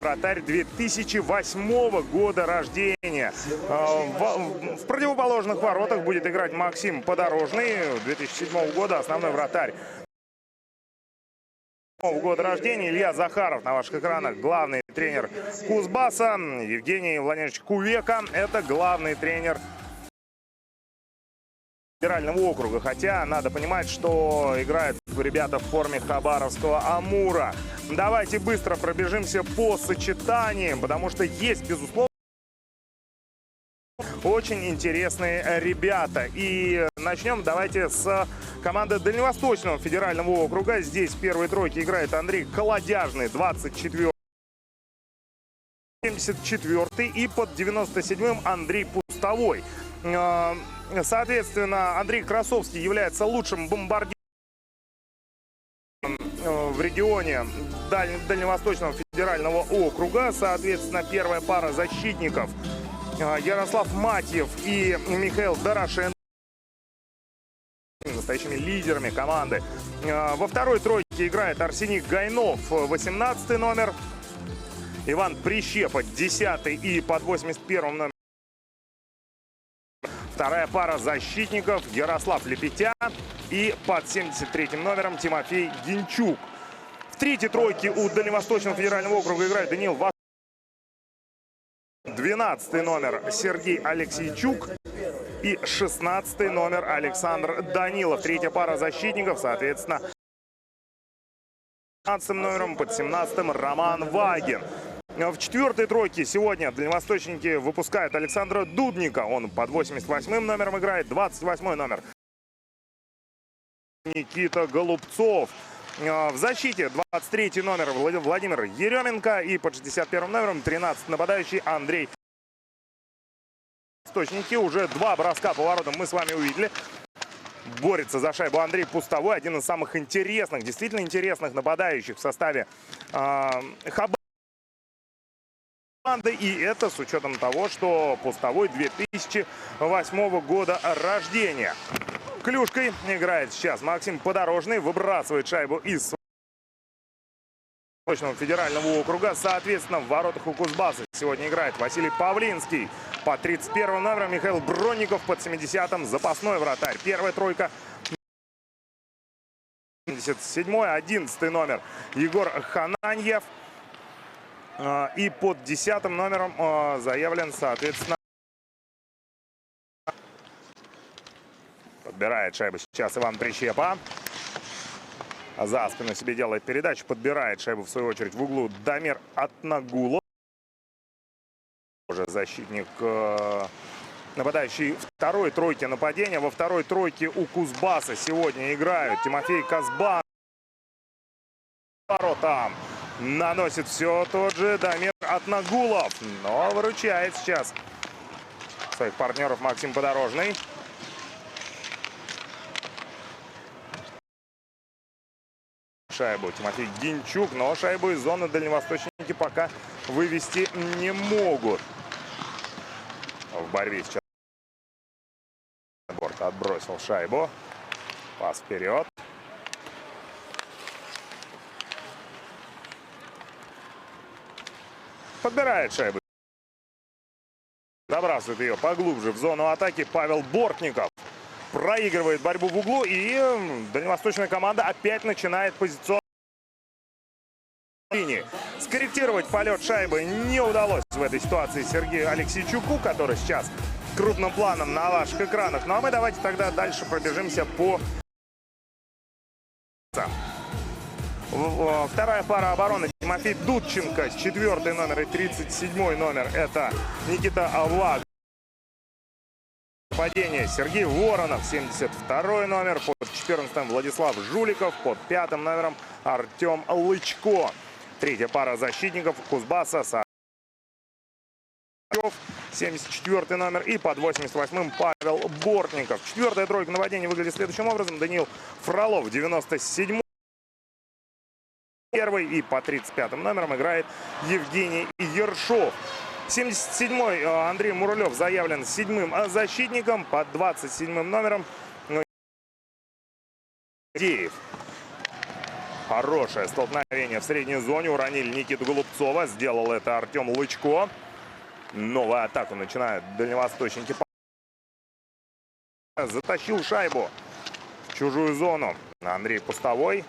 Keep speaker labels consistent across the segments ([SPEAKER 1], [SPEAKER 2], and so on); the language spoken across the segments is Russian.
[SPEAKER 1] Вратарь 2008 года рождения. В противоположных воротах будет играть Максим Подорожный, 2007 года основной вратарь. Года рождения. Илья Захаров на ваших экранах, главный тренер Кузбасса. Евгений Владимирович Кувека – это главный тренер федерального округа. Хотя надо понимать, что играют ребята в форме хабаровского Амура. Давайте быстро пробежимся по сочетаниям, потому что есть, безусловно, очень интересные ребята. И начнем давайте с команды Дальневосточного федерального округа. Здесь в первой тройке играет Андрей Колодяжный, 24-й, 74-й, и под 97-м Андрей Пустовой. Соответственно, Андрей Красовский является лучшим бомбардиром в регионе Дальневосточного федерального округа. Соответственно, первая пара защитников Ярослав Матьев и Михаил Дорошенко, настоящими лидерами команды. Во второй тройке играет Арсений Гайнов, 18-й номер, Иван Прищепа, 10-й, и под 81-м номером вторая пара защитников Ярослав Лепетя и под 73-м номером Тимофей Гинчук. В третьей тройке у Дальневосточного федерального округа играет Даниил Васильев, 12-й номер Сергей Алексейчук и 16-й номер Александр Данилов. Третья пара защитников, соответственно, 15-м номером, под 17-м Роман Вагин. В четвертой тройке сегодня дальневосточники выпускают Александра Дудника. Он под 88-м номером играет, 28-й номер Никита Голубцов. В защите 23-й номер Владимир Еременко и под 61-м номером 13-й нападающий Андрей. Источники уже два броска по воротам мы с вами увидели. Борется за шайбу Андрей Пустовой, один из самых интересных, действительно интересных нападающих в составе команды. И это с учетом того, что Пустовой 2008 года рождения. Клюшкой играет сейчас Максим Подорожный, выбрасывает шайбу из Восточного федерального округа. Соответственно, в воротах у Кузбасса сегодня играет Василий Павлинский. Под 31-м номером Михаил Бронников, под 70-м запасной вратарь. Первая тройка. 77-й, 11-й номер Егор Хананьев. И под 10-м номером заявлен, соответственно, подбирает шайбу сейчас Иван Прищепа. За спину себе делает передачу. Подбирает шайбу, в свою очередь, в углу Дамир Атнагулов. Уже защитник, нападающий второй тройки нападения. Во второй тройке у Кузбасса сегодня играют Тимофей Казбан. Воротам наносит все тот же Дамир Атнагулов. Но выручает сейчас своих партнеров Максим Подорожный. Шайбу Тимофей Гинчук, но шайбу из зоны дальневосточники пока вывести не могут. В борьбе сейчас Борт отбросил шайбу. Пас вперед. Подбирает шайбу. Забрасывает ее поглубже в зону атаки Павел Бортников. Проигрывает борьбу в углу, и дальневосточная команда опять начинает позиционную линию. Скорректировать полет шайбы не удалось в этой ситуации Сергею Алексейчуку, который сейчас крупным планом на ваших экранах. Ну а мы давайте тогда дальше пробежимся по... Вторая пара обороны Тимофей Дудченко, 4-й номер и 37-й номер. Это Никита Авлаг. Нападение Сергей Воронов, 72-й номер, под 14-м Владислав Жуликов, под 5-м номером Артем Лычко. Третья пара защитников Кузбасса, 74-й номер, и под 88-м Павел Бортников. Четвертая тройка нападения выглядит следующим образом. Даниил Фролов, 97-й, первый, и по 35-м номером играет Евгений Ершов. 77-й Андрей Мурлев заявлен 7-м защитником, под 27-м номером Деев. Хорошее столкновение в средней зоне. Уронили Никиту Голубцова. Сделал это Артем Лычко. Новую атаку начинают дальневосточники. Затащил шайбу в чужую зону. Андрей Пустовой.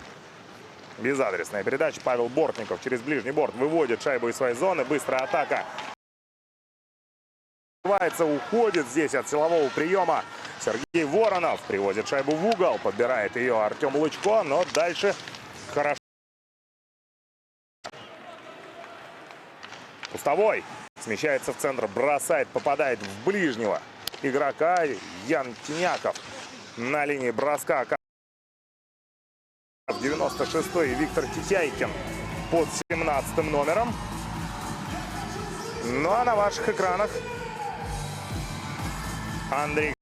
[SPEAKER 1] Безадресная передача. Павел Бортников через ближний борт выводит шайбу из своей зоны. Быстрая атака. Уходит здесь от силового приема Сергей Воронов. Приводит шайбу в угол. Подбирает ее Артем Лычко. Но дальше хорошо. Пустовой смещается в центр. Бросает. Попадает в ближнего игрока. Ян Тиняков на линии броска. В 96-й Виктор Титяйкин под 17 номером. Ну а на ваших экранах Андрей.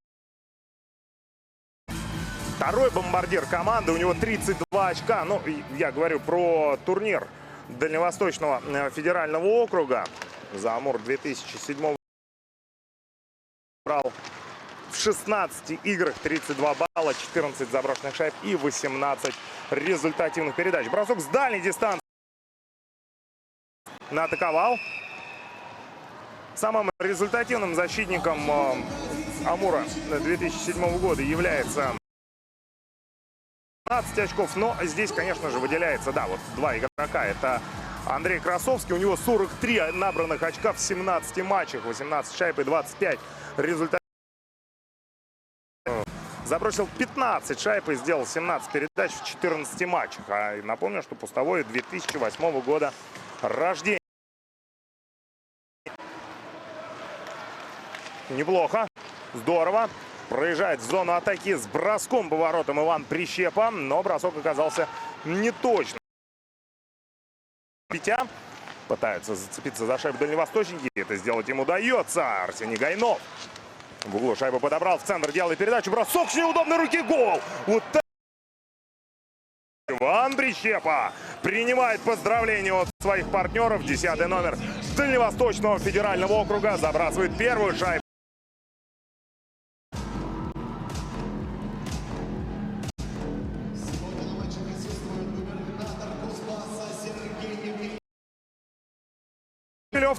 [SPEAKER 1] Второй бомбардир команды. У него 32 очка. Ну, я говорю про турнир Дальневосточного федерального округа. За Амур 2007 брал в 16 играх 32 балла, 14 заброшенных шайб и 18 результативных передач. Бросок с дальней дистанции. Наатаковал. Самым результативным защитником Амура 2007 года является 15 очков. Но здесь, конечно же, выделяется, да, вот два игрока. Это Андрей Красовский. У него 43 набранных очка в 17 матчах. 18 шайб и 25 результатов. Забросил 15 шайб и сделал 17 передач в 14 матчах. А напомню, что Пустовой 2008 года рождения. Неплохо. Здорово. Проезжает в зону атаки с броском поворотом Иван Прищепа. Но бросок оказался неточным. Петя пытаются зацепиться за шайбу дальневосточники. Это сделать им удается. Арсений Гайнов в углу шайбу подобрал. В центр делает передачу. Бросок с неудобной руки. Гол. Вот так. Иван Прищепа принимает поздравления от своих партнеров. 10-й номер Дальневосточного федерального округа забрасывает первую шайбу.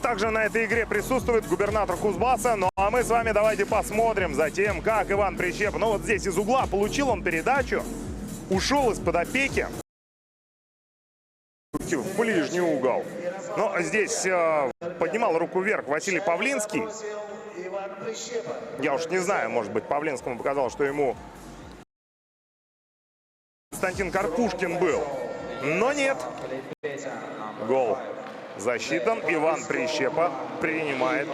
[SPEAKER 1] Также на этой игре присутствует губернатор Кузбасса. Ну а мы с вами давайте посмотрим за тем, как Иван Прищеп. Ну вот здесь из угла получил он передачу. Ушел из-под опеки. В ближний угол. Но здесь поднимал руку вверх Василий Павлинский. Я уж не знаю, может быть, Павлинскому показалось, что ему Константин Карпушкин был. Но нет. Гол засчитан. Иван Прищепа принимает.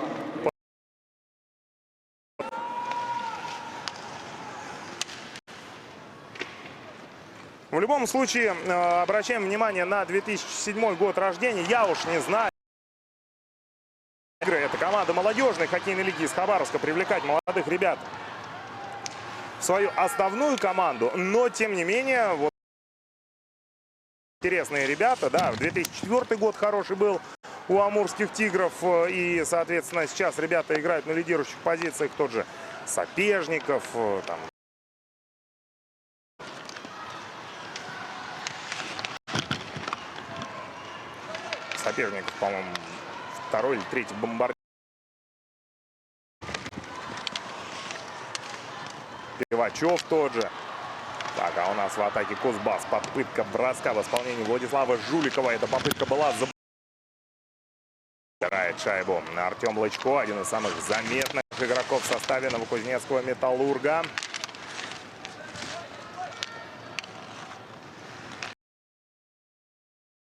[SPEAKER 1] В любом случае, обращаем внимание на 2007 год рождения. Я уж не знаю. Это команда молодежной хоккейной лиги из Хабаровска. Привлекать молодых ребят в свою основную команду. Но, тем не менее, вот интересные ребята, да, 2004 год хороший был у амурских тигров. И, соответственно, сейчас ребята играют на лидирующих позициях. Тот же Сапежников, там, Сапежников, по-моему, второй или третий бомбардир. Пивачев тот же. Так, а у нас в атаке Кузбасс. Попытка броска в исполнении Владислава Жуликова. Эта попытка была забирает шайбу Артем Лычко. Один из самых заметных игроков в составе Новокузнецкого Металлурга.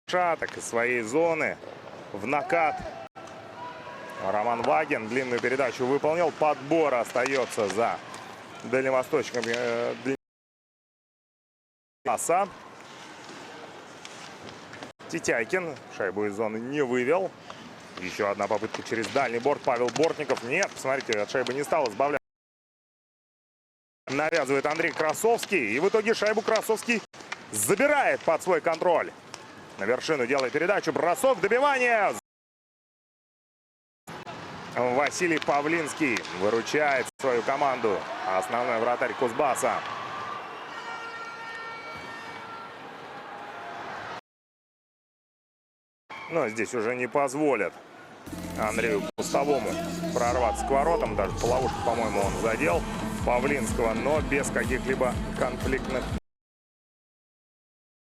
[SPEAKER 1] Так из своей зоны в накат. Роман Вагин длинную передачу выполнил. Подбор остается за дальневосточным. Титяйкин шайбу из зоны не вывел. Еще одна попытка через дальний борт. Павел Бортников. Нет, посмотрите, от шайбы не стал избавляться. Навязывает Андрей Красовский. И в итоге шайбу Красовский забирает под свой контроль. На вершину делает передачу. Бросок, добивание. Василий Павлинский выручает свою команду. Основной вратарь Кузбасса. Но здесь уже не позволят Андрею Пустовому прорваться к воротам. Даже по ловушке, по-моему, он задел Павлинского, но без каких-либо конфликтных.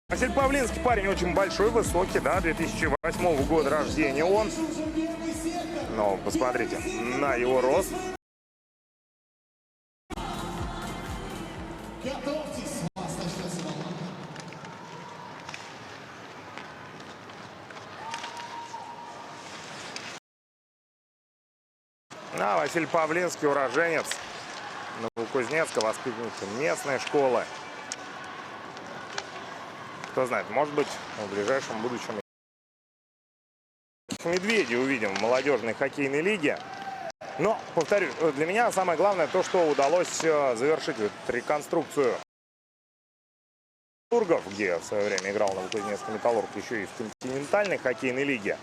[SPEAKER 1] Василий Павлинский парень очень большой, высокий, да, 2008 года рождения он. Но посмотрите на его рост. А Василий Павлинский уроженец Новокузнецка, воспитанник местной школы. Кто знает, может быть, в ближайшем будущем медведи увидим в молодежной хоккейной лиге. Но, повторю, для меня самое главное то, что удалось завершить реконструкцию Металлургов, где в свое время играл Новокузнецкий Металлург, еще и в континентальной хоккейной лиге.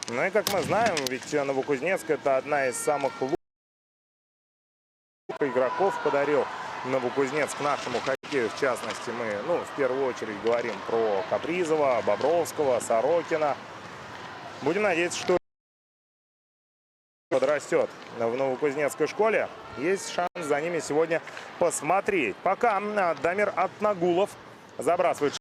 [SPEAKER 1] Ну и, как мы знаем, ведь Новокузнецк — это одна из самых лучших игроков подарил Новокузнецк нашему хоккею. В частности, мы, в первую очередь говорим про Капризова, Бобровского, Сорокина. Будем надеяться, что подрастет в Новокузнецкой школе. Есть шанс за ними сегодня посмотреть. Пока Дамир Атнагулов забрасывает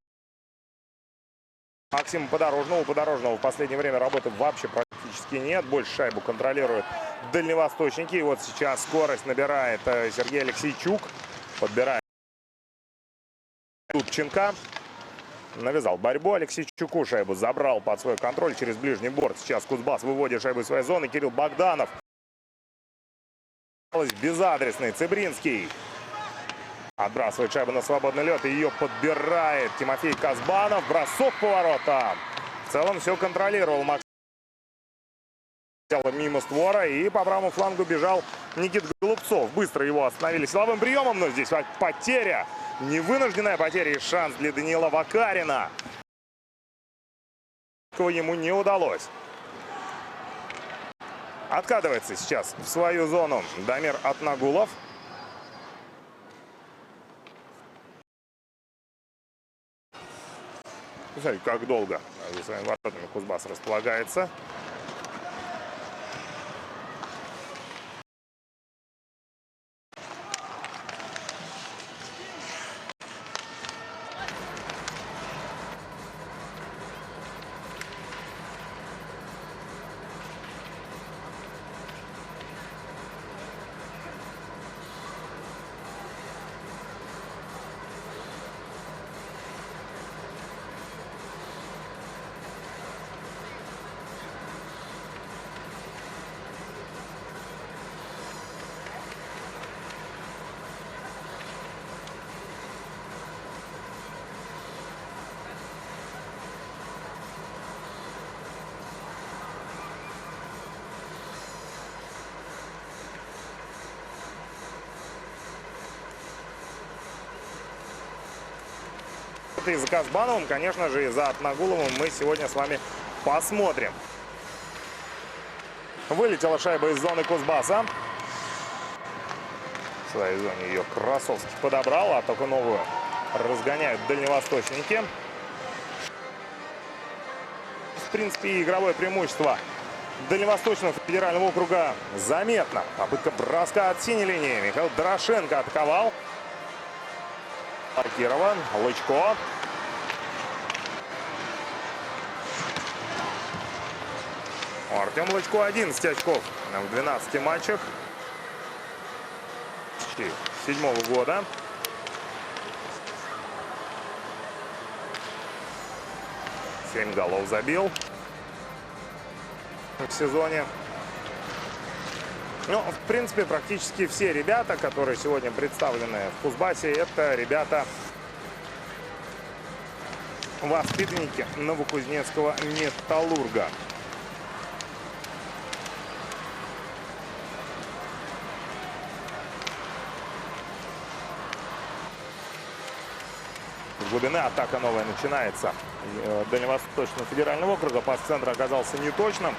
[SPEAKER 1] Максима Подорожного. У Подорожного в последнее время работы вообще практически нет. Больше шайбу контролируют дальневосточники. И вот сейчас скорость набирает Сергей Алексейчук. Подбирает Дудченко. Навязал борьбу. Алексейчуку шайбу забрал под свой контроль через ближний борт. Сейчас Кузбасс выводит шайбу из своей зоны. Кирилл Богданов. Безадресный Цыбринский. Отбрасывает шайбу на свободный лед. И ее подбирает Тимофей Казбанов. Бросок по воротам. В целом все контролировал Максим. Мимо створа. И по правому флангу бежал Никита Голубцов. Быстро его остановили силовым приемом. Но здесь потеря. Невынужденная потеря и шанс для Даниила Вакарина. Ему не удалось. Откатывается сейчас в свою зону Дамир Атнагулов. Смотрите, как долго за своими воротами Кузбасс располагается. И за Казбановым, конечно же, и за Атнагуловым мы сегодня с вами посмотрим. Вылетела шайба из зоны Кузбасса. В своей зоне ее Красовский подобрал, а только новую разгоняют дальневосточники. В принципе, игровое преимущество Дальневосточного федерального округа заметно. Попытка броска от синей линии. Михаил Дорошенко атаковал. Блокирован. Лычко. Артем Лычко 11 очков в 12 матчах 2007 года. Семь голов забил в сезоне. Ну, в принципе, практически все ребята, которые сегодня представлены в Кузбассе, это ребята воспитанники Новокузнецкого Металлурга. С глубины атака новая начинается. Дальневосточного федерального округа. Пас центра оказался неточным.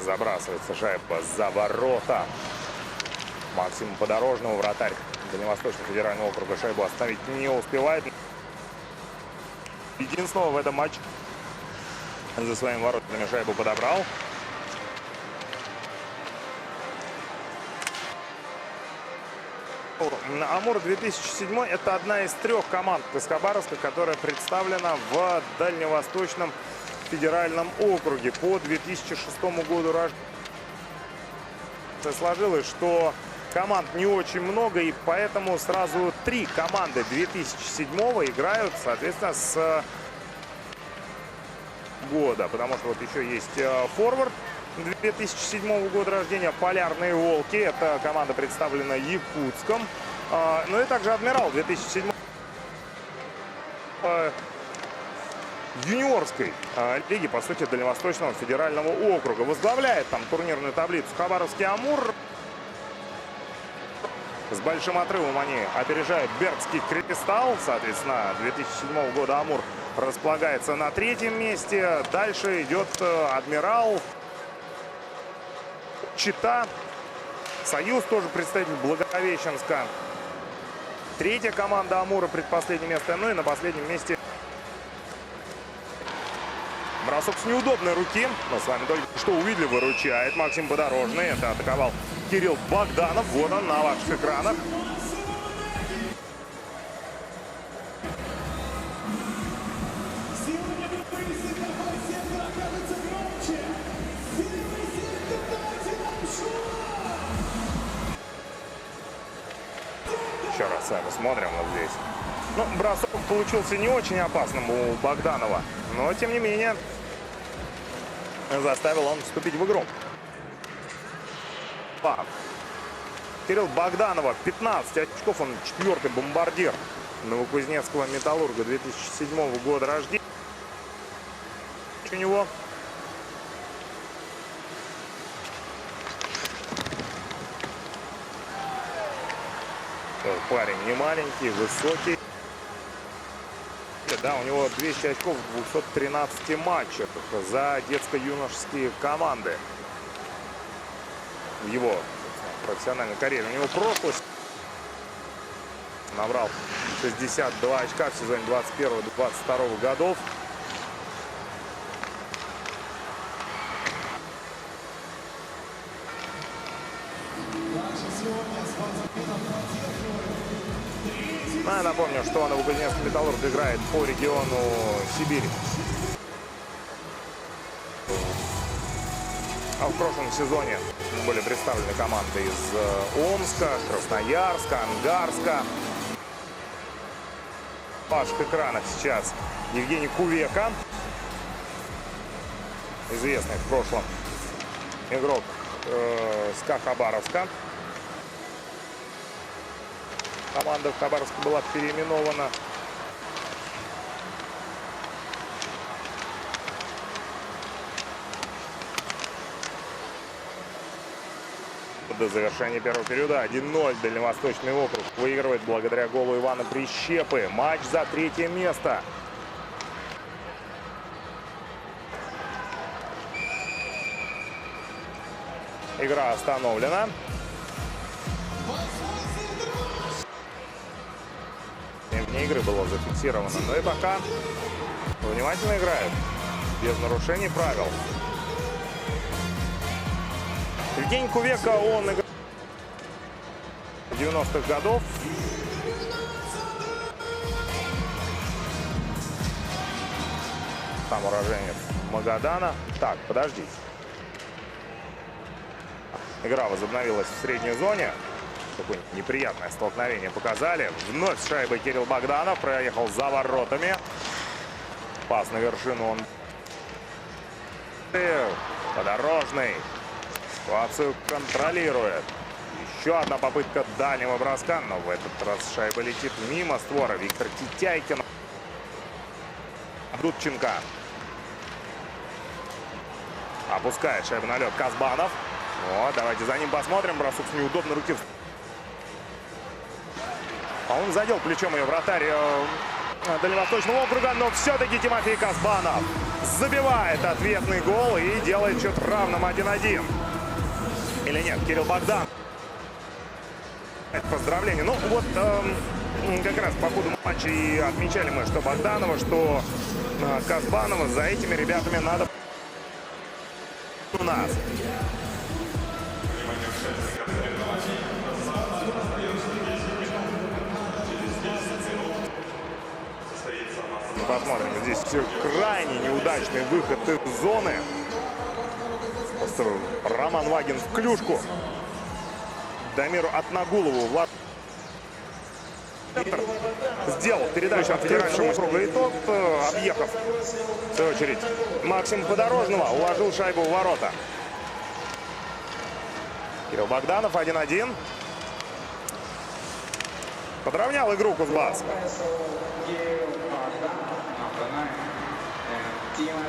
[SPEAKER 1] Забрасывается шайба за ворота. Максима Подорожного, вратарь Дальневосточного федерального округа, шайбу оставить не успевает. Единственного в этом матче за своими воротами шайбу подобрал. Амур 2007 – это одна из 3 команд из Хабаровска, которая представлена в Дальневосточном федеральном округе по 2006 году рождения. Сложилось, что команд не очень много, и поэтому сразу 3 команды 2007 играют, соответственно, с года. Потому что вот еще есть форвард 2007 года рождения, Полярные Волки. Это команда представлена Якутском. Ну и также Адмирал 2007 юниорской лиги, по сути, Дальневосточного федерального округа. Возглавляет там турнирную таблицу Хабаровский Амур. С большим отрывом они опережают Бердский Кристалл. Соответственно, 2007 года Амур располагается на 3-м месте. Дальше идет Адмирал, Чита, Союз, тоже представитель Благовещенска. 3-я команда Амура, предпоследнее место. Ну и на последнем месте бросок с неудобной руки. Мы с вами только что увидели, выручает Максим Подорожный. Это атаковал Кирилл Богданов. Вот он на ваших экранах. Еще раз сами смотрим вот здесь. Ну, бросок получился не очень опасным у Богданова, но, тем не менее, заставил он вступить в игру. Кирилл Богданова, 15 очков, он 4-й бомбардир Новокузнецкого Металлурга 2007 года рождения. У него парень не маленький, высокий. Да, у него 200 очков в 213 матчах за детско-юношеские команды в его профессиональной карьере. У него прошлый набрал 62 очка в сезоне 21-22 годов. Я напомню, что Новокузнецкий Металлург играет по региону Сибирь. А в прошлом сезоне были представлены команды из Омска, Красноярска, Ангарска. В ваших экранах сейчас Евгений Кувека, известный в прошлом игрок СКА Хабаровска. Команда в Хабаровске была переименована. До завершения первого периода 1-0 Дальневосточный округ выигрывает благодаря голу Ивана Прищепы. Матч за 3-е место. Игра остановлена. Вне игры было зафиксировано. Но и пока внимательно играют, без нарушений правил. Евгений Кувека, он играл 90-х годов. Сам уроженец Магадана. Так, подождите. Игра возобновилась в средней зоне. Такое неприятное столкновение показали. Вновь с шайбой Кирилл Богданов проехал за воротами. Пас на вершину он. Подорожный ситуацию контролирует. Еще одна попытка дальнего броска, но в этот раз шайба летит мимо створа. Виктор Титяйкин. Дудченко опускает шайбу на лед Казбанов. Вот, давайте за ним посмотрим. Бросок с неудобной руки. Он задел плечом ее вратарь Дальневосточного округа, но все-таки Тимофей Казбанов забивает ответный гол и делает счет равным 1-1. Или нет, Кирилл Богдан. Поздравления. Ну вот как раз по ходу матча и отмечали мы, что Богданова, что Казбанова. За этими ребятами надо у нас. Посмотрим. Здесь крайне неудачный выход из зоны. Роман Вагин в клюшку. Дамиру Атнагулову. Влад сделал передачу от федерального округа. И тот, объехав, в свою очередь, Максима Подорожного, уложил шайбу в ворота. Кирилл Богданов 1-1. Подровнял игру Кузбасс.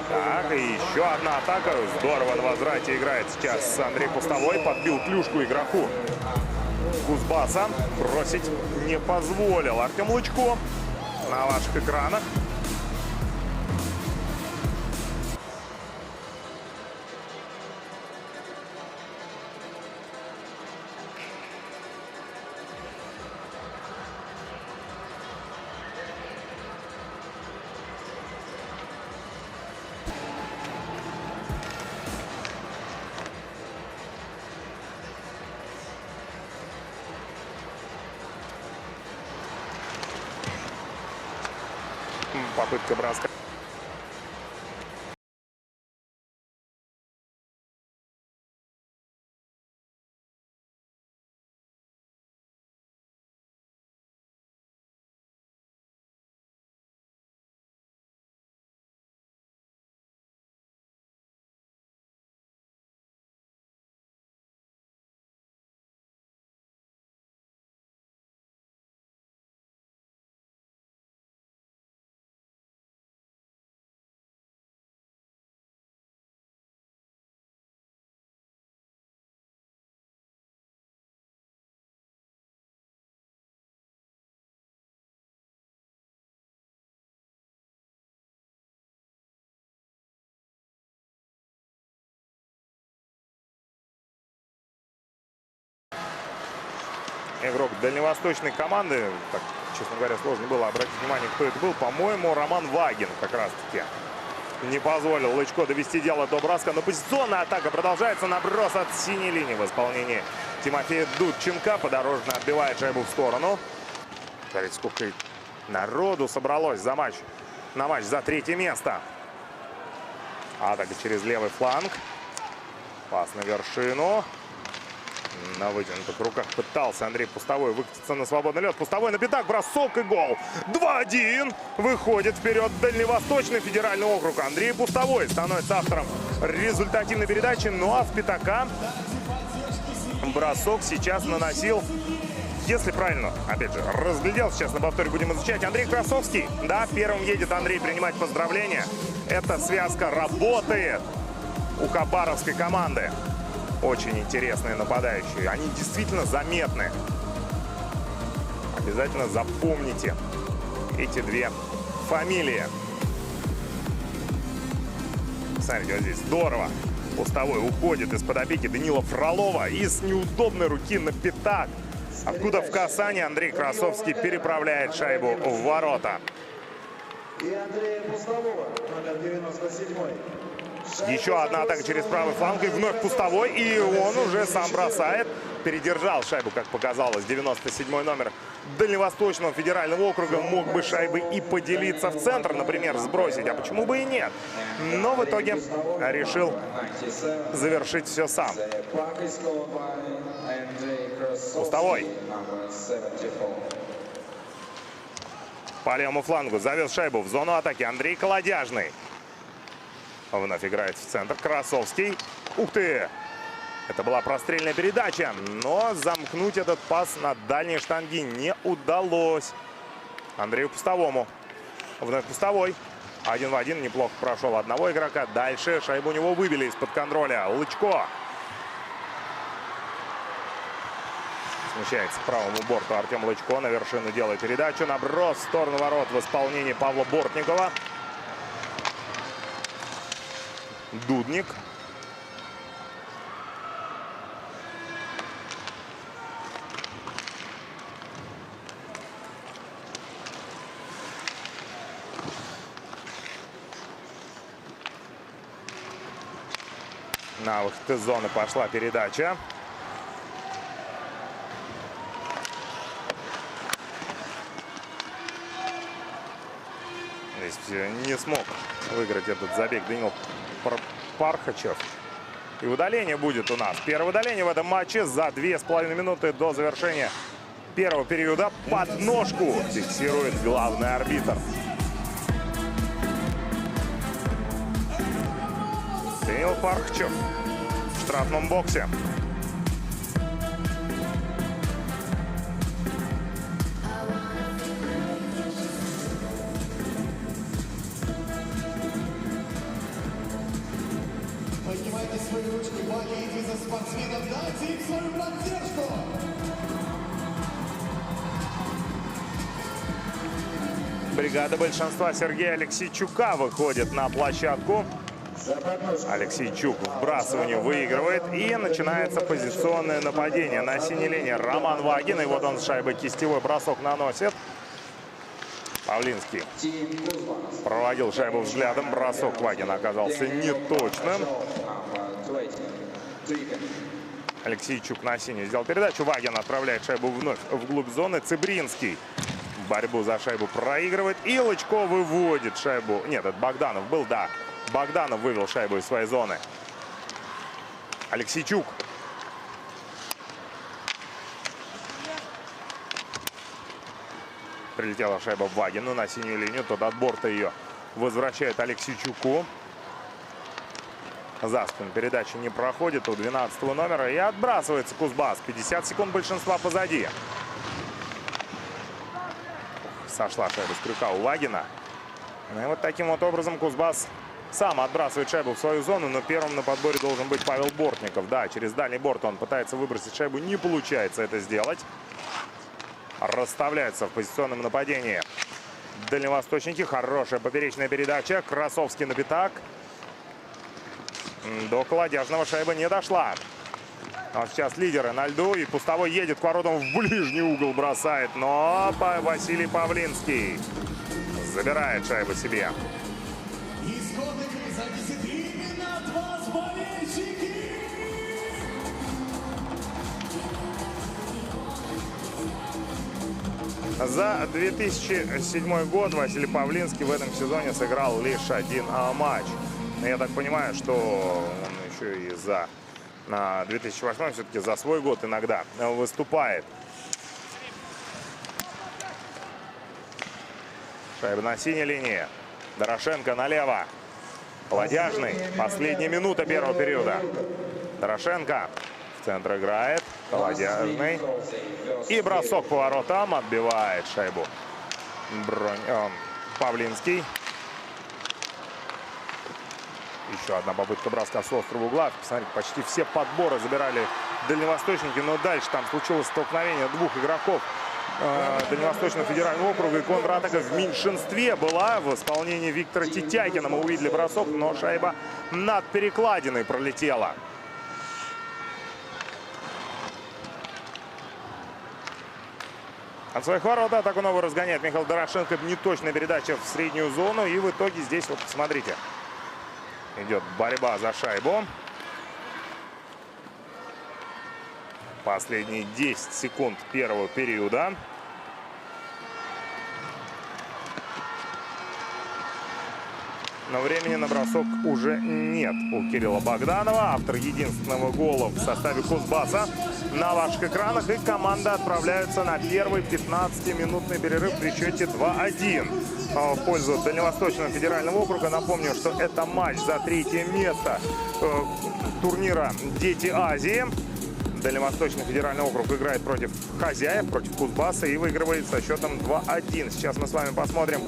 [SPEAKER 1] Так, и еще одна атака. Здорово на возврате играет сейчас Андрей Пустовой. Подбил клюшку игроку Кузбасса. Бросить не позволил. Артем Лычко на ваших экранах. Попытка броска. Игрок дальневосточной команды, так, честно говоря, сложно было обратить внимание, кто это был. По-моему, Роман Вагин как раз-таки не позволил Лычко довести дело до броска. Но позиционная атака продолжается. Наброс от синей линии в исполнении Тимофея Дудченко. Подорожный отбивает шайбу в сторону. Смотрите, сколько народу собралось за матч. На матч за третье место. Атака через левый фланг. Пас на вершину. На вытянутых руках пытался Андрей Пустовой выкатиться на свободный лед. Пустовой на пятак, бросок и гол. 2-1. Выходит вперед Дальневосточный федеральный округ. Андрей Пустовой становится автором результативной передачи. Ну а с пятака бросок сейчас наносил, если правильно, опять же, разглядел, сейчас на повторе будем изучать, Андрей Красовский. Да, первым едет Андрей принимать поздравления. Эта связка работает у хабаровской команды. Очень интересные нападающие. Они действительно заметны. Обязательно запомните эти две фамилии. Смотрите, вот здесь здорово. Пустовой уходит из-под опеки Данила Фролова и с неудобной руки на пятак. Откуда в касание Андрей Красовский переправляет шайбу в ворота.
[SPEAKER 2] И Андрея Пустового, номер 97.
[SPEAKER 1] Еще одна атака через правый фланг. И вновь Пустовой. И он уже сам бросает. Передержал шайбу, как показалось. 97-й номер Дальневосточного федерального округа. Мог бы шайбы и поделиться в центр, например, сбросить. А почему бы и нет? Но в итоге решил завершить все сам. Пустовой. По левому флангу завез шайбу в зону атаки. Андрей Колодяжный. Вновь играет в центр. Красовский. Ух ты! Это была прострельная передача. Но замкнуть этот пас на дальней штанги не удалось Андрею Пустовому. Вновь Пустовой. 1 в 1. Неплохо прошел одного игрока. Дальше шайбу у него выбили из-под контроля. Лычко. Смещается к правому борту Артем Лычко. На вершину делает передачу. Наброс в сторону ворот в исполнении Павла Бортникова. Дудник. На выход из зоны пошла передача. Здесь не смог выиграть этот забег Даниил Пархачев. И удаление будет у нас. Первое удаление в этом матче за 2,5 минуты до завершения первого периода. Подножку фиксирует главный арбитр. Даниил Пархачев в штрафном боксе.
[SPEAKER 3] Поднимайте свои ручки, болейте за спортсменов, дайте им свою поддержку!
[SPEAKER 1] Бригада большинства Сергея Алексейчука выходит на площадку. Алексейчук в вбрасывании выигрывает. И начинается позиционное нападение. На синей линии Роман Вагин. И вот он с шайбой кистевой бросок наносит. Павлинский проводил шайбу взглядом. Бросок Вагина оказался неточным. Алексейчук на синюю сделал передачу. Вагин отправляет шайбу вновь вглубь зоны. Цыбринский борьбу за шайбу проигрывает. И Лычко выводит шайбу. Нет, это Богданов был, да. Богданов вывел шайбу из своей зоны. Алексейчук. Прилетела шайба Вагину на синюю линию. Тот от борта ее возвращает Алексейчуку. За спину передача не проходит у 12-го номера. И отбрасывается Кузбасс. 50 секунд большинства позади. Сошла шайба с крюка у Вагина. И вот таким вот образом Кузбасс сам отбрасывает шайбу в свою зону. Но первым на подборе должен быть Павел Бортников. Да, через дальний борт он пытается выбросить шайбу. Не получается это сделать. Расставляется в позиционном нападении дальневосточники. Хорошая поперечная передача. Красовский на пятак. До Колодяжного шайба не дошла. А сейчас лидеры на льду. И пустовой едет к воротам, в ближний угол бросает. Но Василий Павлинский забирает шайбу себе.
[SPEAKER 3] Исходный за дисциплины от вас, болельщики!
[SPEAKER 1] За 2007 год Василий Павлинский в этом сезоне сыграл лишь один матч. Я так понимаю, что он еще и за 2008 все-таки за свой год иногда выступает. Шайба на синей линии. Дорошенко налево. Колодяжный. Последняя минута первого периода. Дорошенко в центр играет. Колодяжный. И бросок по воротам. Отбивает шайбу Павлинский. Еще одна попытка броска с острого угла. Посмотрите, почти все подборы забирали дальневосточники. Но дальше там случилось столкновение двух игроков Дальневосточного федерального округа. И контратака в меньшинстве была в исполнении Виктора Титякина. Мы увидели бросок, но шайба над перекладиной пролетела. От своих ворот атаку новую разгоняет Михаил Дорошенко. Неточная передача в среднюю зону. И в итоге здесь, вот посмотрите, идет борьба за шайбу. Последние 10 секунд первого периода. Но времени на бросок уже нет у Кирилла Богданова. Автор единственного гола в составе Кузбасса на ваших экранах. И команда отправляется на первый 15-минутный перерыв при счете 2-1 в пользу Дальневосточного федерального округа. Напомню, что это матч за третье место турнира «Дети Азии». Дальневосточный федеральный округ играет против хозяев, против Кузбасса, и выигрывает со счетом 2-1. Сейчас мы с вами посмотрим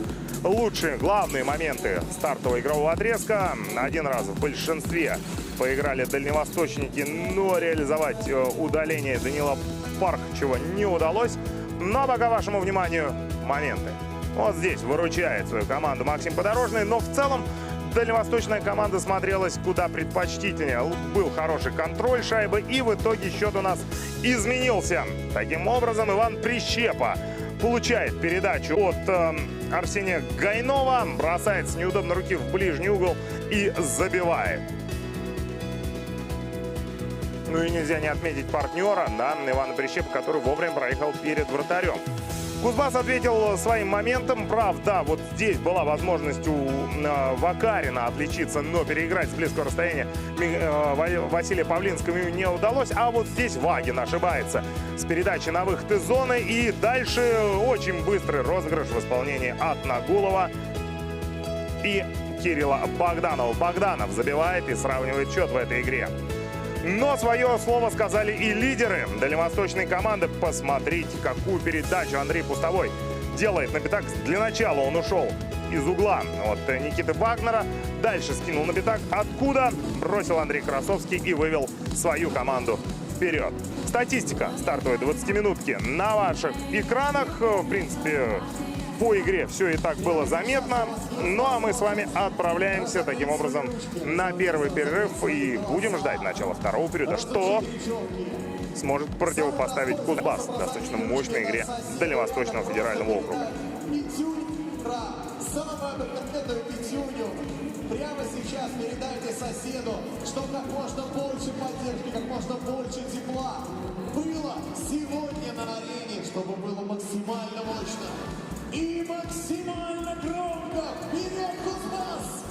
[SPEAKER 1] лучшие, главные моменты стартового игрового отрезка. Один раз в большинстве поиграли дальневосточники, но реализовать удаление Данила Пархачева не удалось. Но пока вашему вниманию моменты. Вот здесь выручает свою команду Максим Подорожный, но в целом дальневосточная команда смотрелась куда предпочтительнее. Был хороший контроль шайбы, и в итоге счет у нас изменился. Таким образом, Иван Прищепа получает передачу от Арсения Гайнова, бросает с неудобной руки в ближний угол и забивает. Ну и нельзя не отметить партнера, да, Ивана Прищепа, который вовремя проехал перед вратарем. Кузбасс ответил своим моментом. Правда, вот здесь была возможность у Вакарина отличиться, но переиграть с близкого расстояния Василия Павлинского ему не удалось. А вот здесь Вагин ошибается с передачи на выход из зоны. И дальше очень быстрый розыгрыш в исполнении от Нагулова и Кирилла Богданова. Богданов забивает и сравнивает счет в этой игре. Но свое слово сказали и лидеры дальневосточной команды. Посмотрите, какую передачу Андрей Пустовой делает на пятак. Для начала он ушел из угла от Никиты Вагнера. Дальше скинул на пятак, откуда бросил Андрей Красовский и вывел свою команду вперед. Статистика стартовой 20-минутки на ваших экранах. В принципе, по игре все и так было заметно. Ну а мы с вами отправляемся таким образом на первый перерыв и будем ждать начала второго периода, что сможет противопоставить Кузбасс достаточно мощной игре Дальневосточного федерального округа.
[SPEAKER 3] Самую обыкновенную пятюню прямо сейчас передайте соседу, чтобы как можно больше поддержки, как можно больше тепла было сегодня на арене, чтобы было максимально мощно и максимально громко. Вперед, Кузбасс!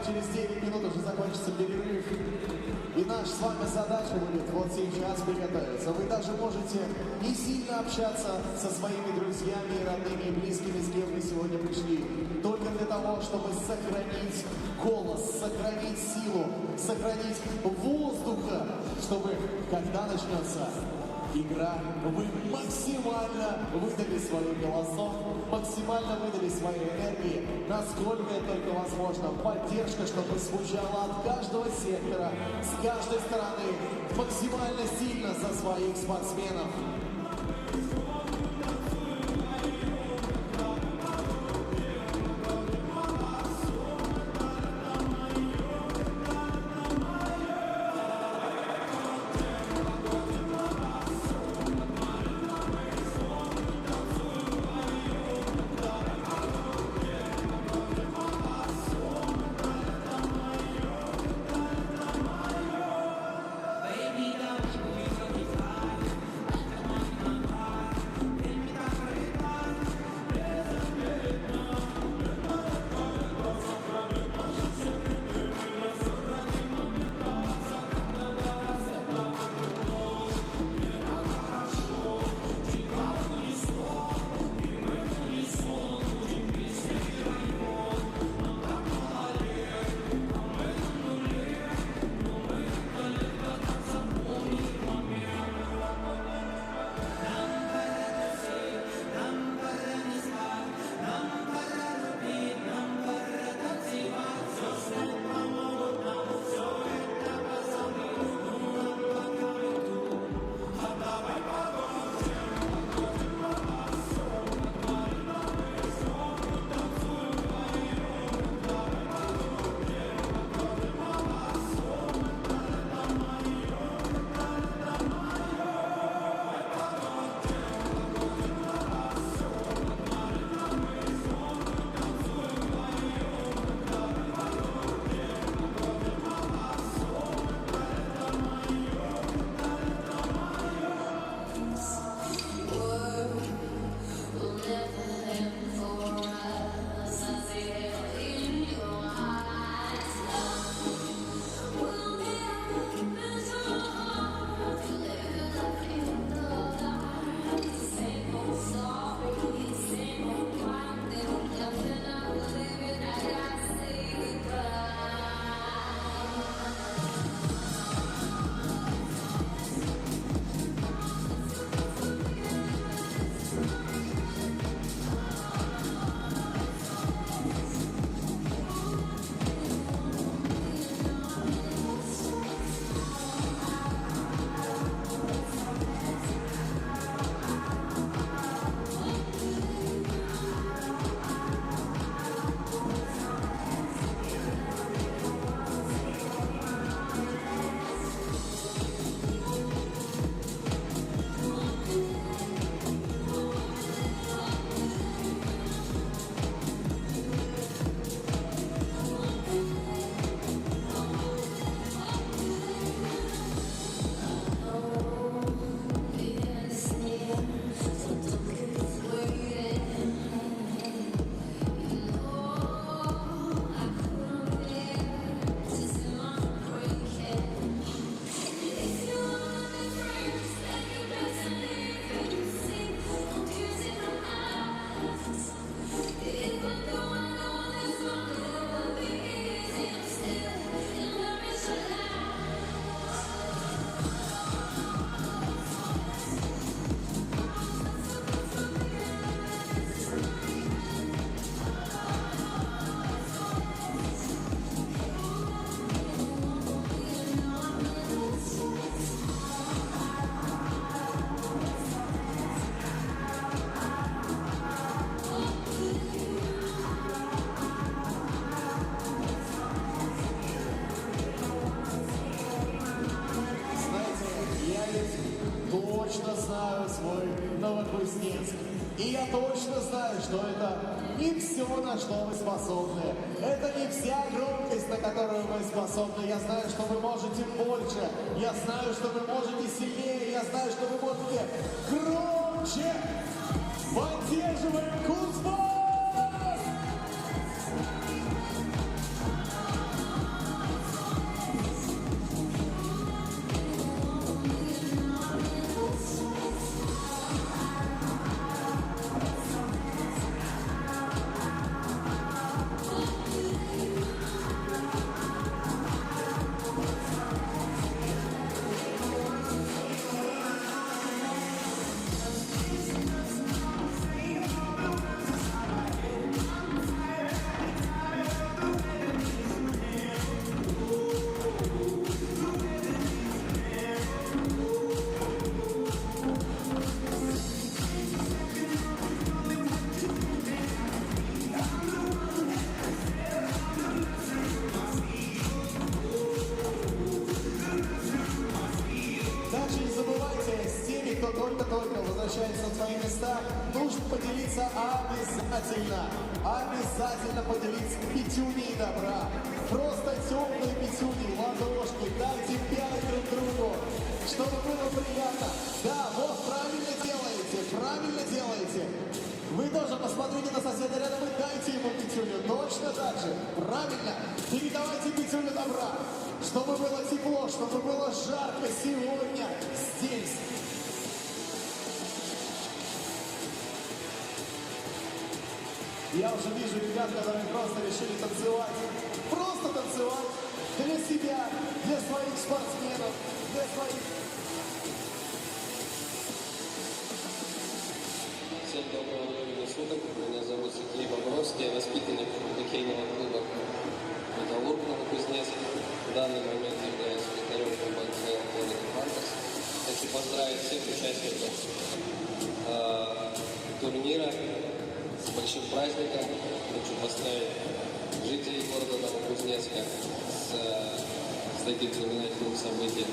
[SPEAKER 3] Через 9 минут уже закончится перерыв. И наша с вами задача будет вот сейчас приготовиться. Вы даже можете не сильно общаться со своими друзьями, родными и близкими, с кем вы сегодня пришли. Только для того, того, чтобы сохранить голос, сохранить силу, сохранить воздуха, чтобы, когда начнется игра, вы максимально выдали свою голосов, максимально выдали свои энергии, насколько это только возможно. Поддержка, чтобы звучала от каждого сектора, с каждой стороны, максимально сильно за своих спортсменов. точно знаю свой Новокузнецк. И я точно знаю, что это не все, на что вы способны. Это не вся громкость, на которую вы способны. Я знаю, что вы можете больше. Я знаю, что вы можете сильнее. Я знаю, что вы можете громче. Поддерживаем Кузбасс! возвращается на свои места, нужно поделиться обязательно. Обязательно поделиться пятюней добра. Просто теплые пятюни, ладошки, дайте 5 друг другу, чтобы было приятно. Да, вот правильно делаете, правильно делаете. Вы тоже посмотрите на соседа рядом и дайте ему пятюню. Точно так же. Правильно. Передавайте пятюню добра. Чтобы было тепло, чтобы было жарко сегодня здесь. Я уже вижу ребят, которые просто решили танцевать. Просто танцевать для себя, для своих спортсменов, для своих...
[SPEAKER 4] Всем доброго времени суток. Меня зовут Сергей Бобровский, я воспитанник хоккейного клуба «Металлург» Новокузнецк. В данный момент являюсь секретарем команды города Фантас. Хочу поздравить всех участников турнира с большим праздником. Хочу поздравить жителей города Новокузнецка с таким знаменательным событием.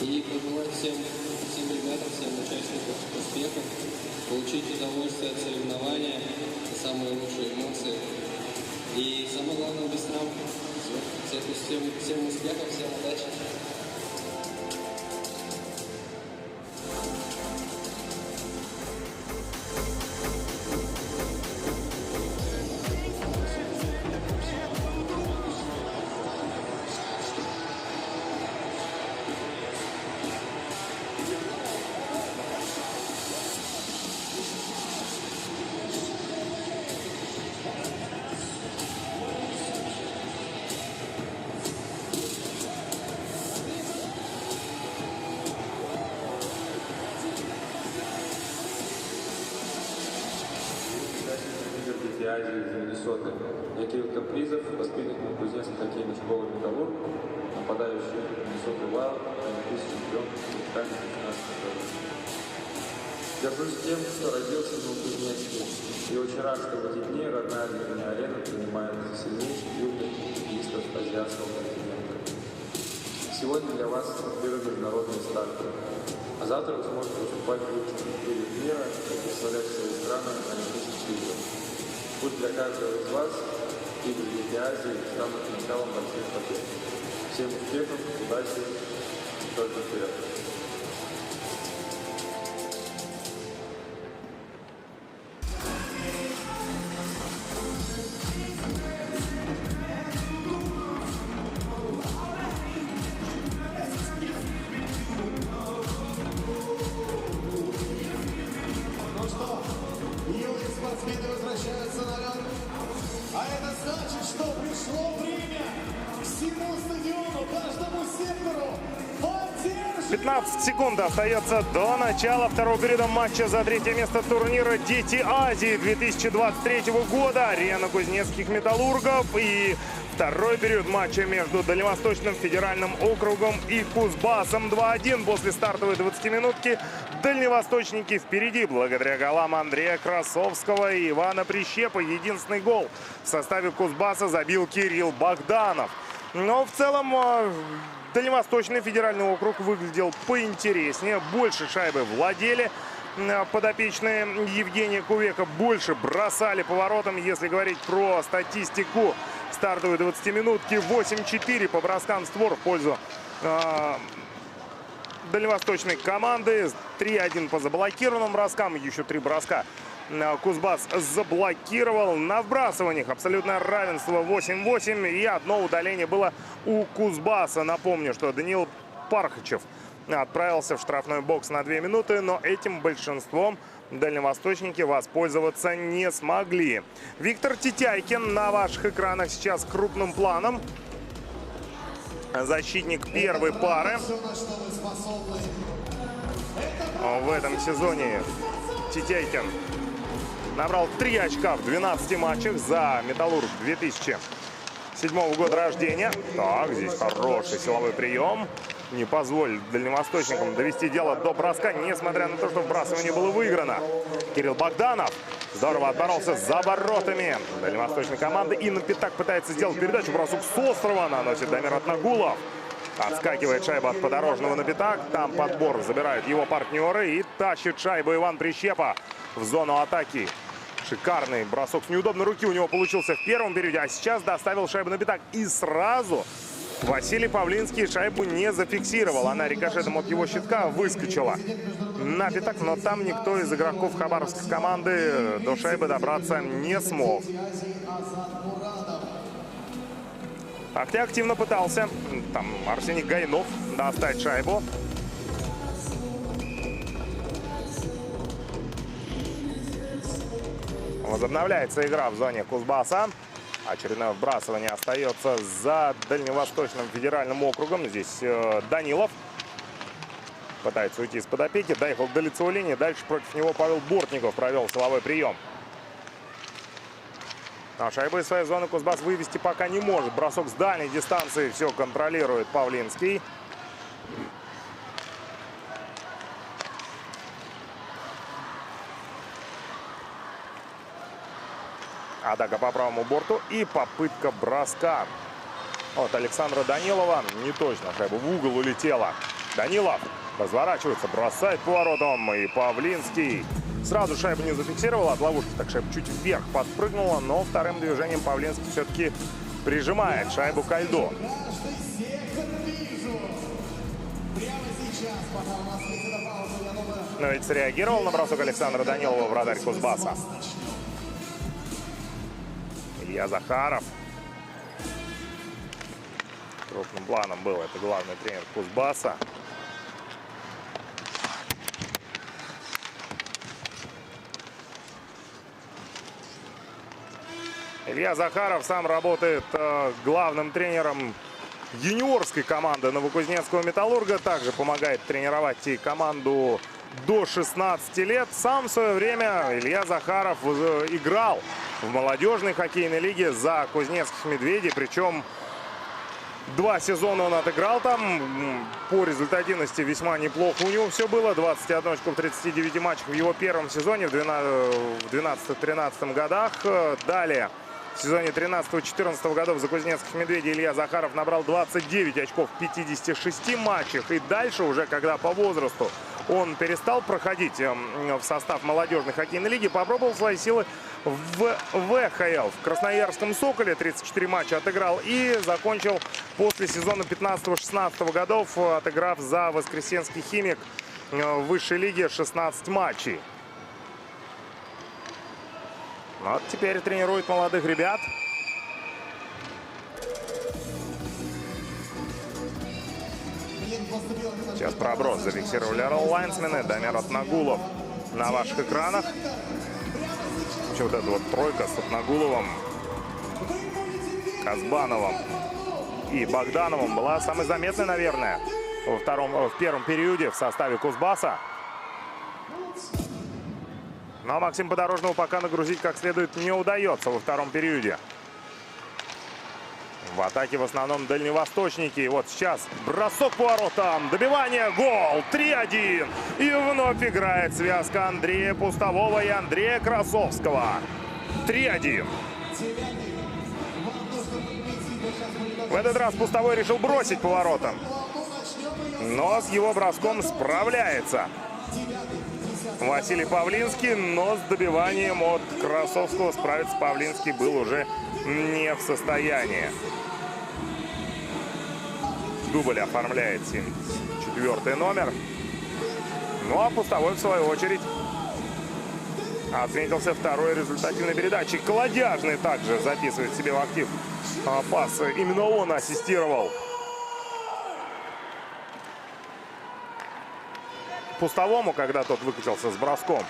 [SPEAKER 4] И пожелать всем ребятам, всем участникам успехов, получить удовольствие от соревнования, самые лучшие эмоции. И самое главное, без травм. Всем успехов, всем удачи.
[SPEAKER 5] Азии из Миннесоты. Я Кирилл Капризов, воспитанник Новокузнецкой хоккейной школы «Металлург», нападающий Миннесоты Вайлд, олимпийский чемпион Британии 2015 года. Горжусь тем, что родился в Новокузнецке, и очень рад, что в эти дни родная для меня арена принимает сильнейших юных хоккеистов азиатского континента. Сегодня для вас первый международный старт, а завтра вы сможете выступать в лучших турнирах мира и представлять свои страны на Олимпийских играх. Путь для каждого из вас, игры Лиги Азии, станут началом больших побед. Всем успехов, удачи, только вперед!
[SPEAKER 3] Ну что, юные спортсмены возвращаются на лед. А это значит, что пришло время всему стадиону, каждому сектору поддержки.
[SPEAKER 1] 15 секунд остается до начала второго периода матча за третье место турнира «Дети Азии» 2023 года. Арена кузнецких металлургов и второй период матча между Дальневосточным федеральным округом и Кузбассом 2-1. После стартовой 20-минутки дальневосточники впереди благодаря голам Андрея Красовского и Ивана Прищепа. Единственный гол в составе Кузбасса забил Кирилл Богданов. Но в целом Дальневосточный федеральный округ выглядел поинтереснее. Больше шайбы владели подопечные Евгения Кувека. Больше бросали поворотом. Если говорить про статистику стартовой 20-минутки, 8-4 по броскам в створ в пользу дальневосточной команды. 3-1 по заблокированным броскам. Еще 3 броска Кузбасс заблокировал. На вбрасываниях абсолютное равенство 8-8. И одно удаление было у Кузбасса. Напомню, что Даниил Пархачев отправился в штрафной бокс на 2 минуты. Но этим большинством дальневосточники воспользоваться не смогли. Виктор Титяйкин на ваших экранах сейчас крупным планом. Защитник первой пары. В этом сезоне Титяйкин набрал 3 очка в 12 матчах за «Металлург» 2007 года рождения. Так, здесь хороший силовой прием. Не позволит дальневосточникам довести дело до броска, несмотря на то, что вбрасывание было выиграно. Кирилл Богданов здорово отборолся за воротами дальневосточной команды. И на пятак пытается сделать передачу. Бросок с острова наносит Дамир Атнагулов. Отскакивает шайба от Подорожного на пятак. Там подбор забирают его партнеры. И тащит шайбу Иван Прищепа в зону атаки. Шикарный бросок с неудобной руки у него получился в первом периоде. А сейчас доставил шайбу на пятак. И сразу Василий Павлинский шайбу не зафиксировал. Она рикошетом от его щитка выскочила на пятак. Но там никто из игроков хабаровской команды до шайбы добраться не смог. Хотя активно пытался там Арсений Гайнов достать шайбу. Возобновляется игра в зоне Кузбасса. Очередное вбрасывание остается за Дальневосточным федеральным округом. Здесь Данилов пытается уйти из-под опеки. Доехал до лицевой линии. Дальше против него Павел Бортников провел силовой прием. А шайбы из своей зоны Кузбасс вывести пока не может. Бросок с дальней дистанции все контролирует Павлинский. Атака по правому борту и попытка броска от Александра Данилова. Не точно, шайба в угол улетела. Данилов разворачивается, бросает поворотом. И Павлинский сразу шайбу не зафиксировал от ловушки. Так шайба чуть вверх подпрыгнула, но вторым движением Павлинский все-таки прижимает шайбу ко льду. Но ведь среагировал на бросок Александра Данилова вратарь Кузбасса. Илья Захаров. Крупным планом был это главный тренер Кузбасса. Илья Захаров сам работает главным тренером юниорской команды Новокузнецкого «Металлурга». Также помогает тренировать и команду до 16 лет. Сам в свое время Илья Захаров играл в молодежной хоккейной лиге за Кузнецких «Медведей». Причем 2 сезона он отыграл там. По результативности весьма неплохо у него все было. 21 очко в 39 матчах в его первом сезоне в 12-13 годах. Далее в сезоне 13-14 годов за Кузнецких «Медведей» Илья Захаров набрал 29 очков в 56 матчах. И дальше уже, когда по возрасту он перестал проходить в состав молодежной хоккейной лиги, попробовал свои силы в ВХЛ. В Красноярском «Соколе» 34 матча отыграл и закончил после сезона 15-16 годов, отыграв за Воскресенский «Химик» в высшей лиге 16 матчей. Вот теперь тренирует молодых ребят. Сейчас проброс зафиксировали лайнсмены. Дамир Атнагулов на ваших экранах. Вообще вот эта вот тройка с Атнагуловым, Казбановым и Богдановым была самой заметной, наверное, в первом периоде в составе Кузбасса. Но Максиму Подорожному пока нагрузить как следует не удается во втором периоде. В атаке в основном дальневосточники. И вот сейчас бросок по воротам, добивание, гол, 3-1. И вновь играет связка Андрея Пустового и Андрея Красовского. 3-1. В этот раз Пустовой решил бросить по воротам, но с его броском справляется Василий Павлинский, но с добиванием от Красовского справиться Павлинский был уже не в состоянии. Дубль оформляет 74-й номер. Ну а Пустовой, в свою очередь, отметился второй результативной передачей. Колодяжный также записывает себе в актив пас. Именно он ассистировал Пустовому, когда тот выкатился с броском.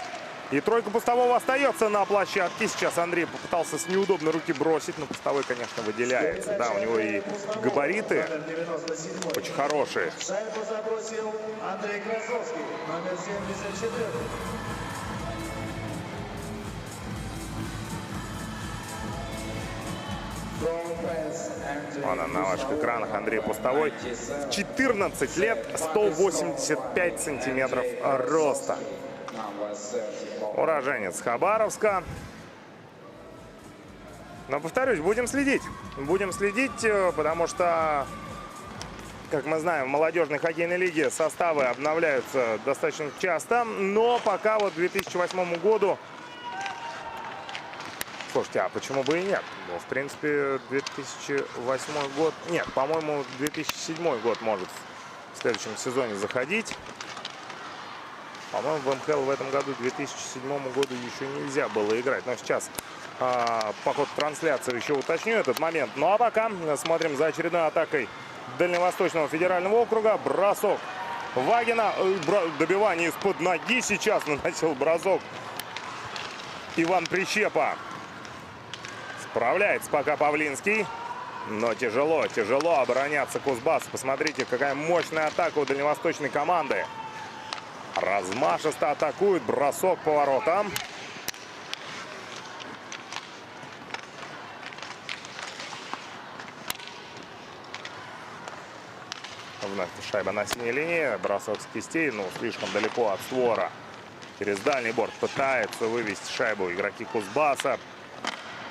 [SPEAKER 1] И тройка Пустового остается на площадке. Сейчас Андрей попытался с неудобной руки бросить, но Пустовой, конечно, выделяется. Да, у него и габариты очень хорошие.
[SPEAKER 2] Шайбу забросил Андрей Красовский, номер 74.
[SPEAKER 1] Вон он на ваших экранах, Андрей Пустовой. 14 лет, 185 сантиметров роста. Уроженец Хабаровска. Но, повторюсь, будем следить. Будем следить, потому что Как мы знаем, в молодежной хоккейной лиге составы обновляются достаточно часто. Но пока вот к 2008 году... Слушайте, а почему бы и нет? Ну, в принципе, 2008 год... Нет, по-моему, 2007 год может в следующем сезоне заходить. По-моему, в МХЛ в этом году, 2007 году, еще нельзя было играть. Но сейчас по ходу трансляции еще уточню этот момент. Ну а пока смотрим за очередной атакой Дальневосточного федерального округа. Бросок Вагина. Добивание из-под ноги сейчас наносил бросок Иван Прищепа. Справляется пока Павлинский. Но тяжело обороняться Кузбассу. Посмотрите, какая мощная атака у дальневосточной команды. Размашисто атакует, бросок по воротам. Вновь шайба на синей линии. Бросок с кистей, но слишком далеко от створа. Через дальний борт пытаются вывести шайбу игроки Кузбасса.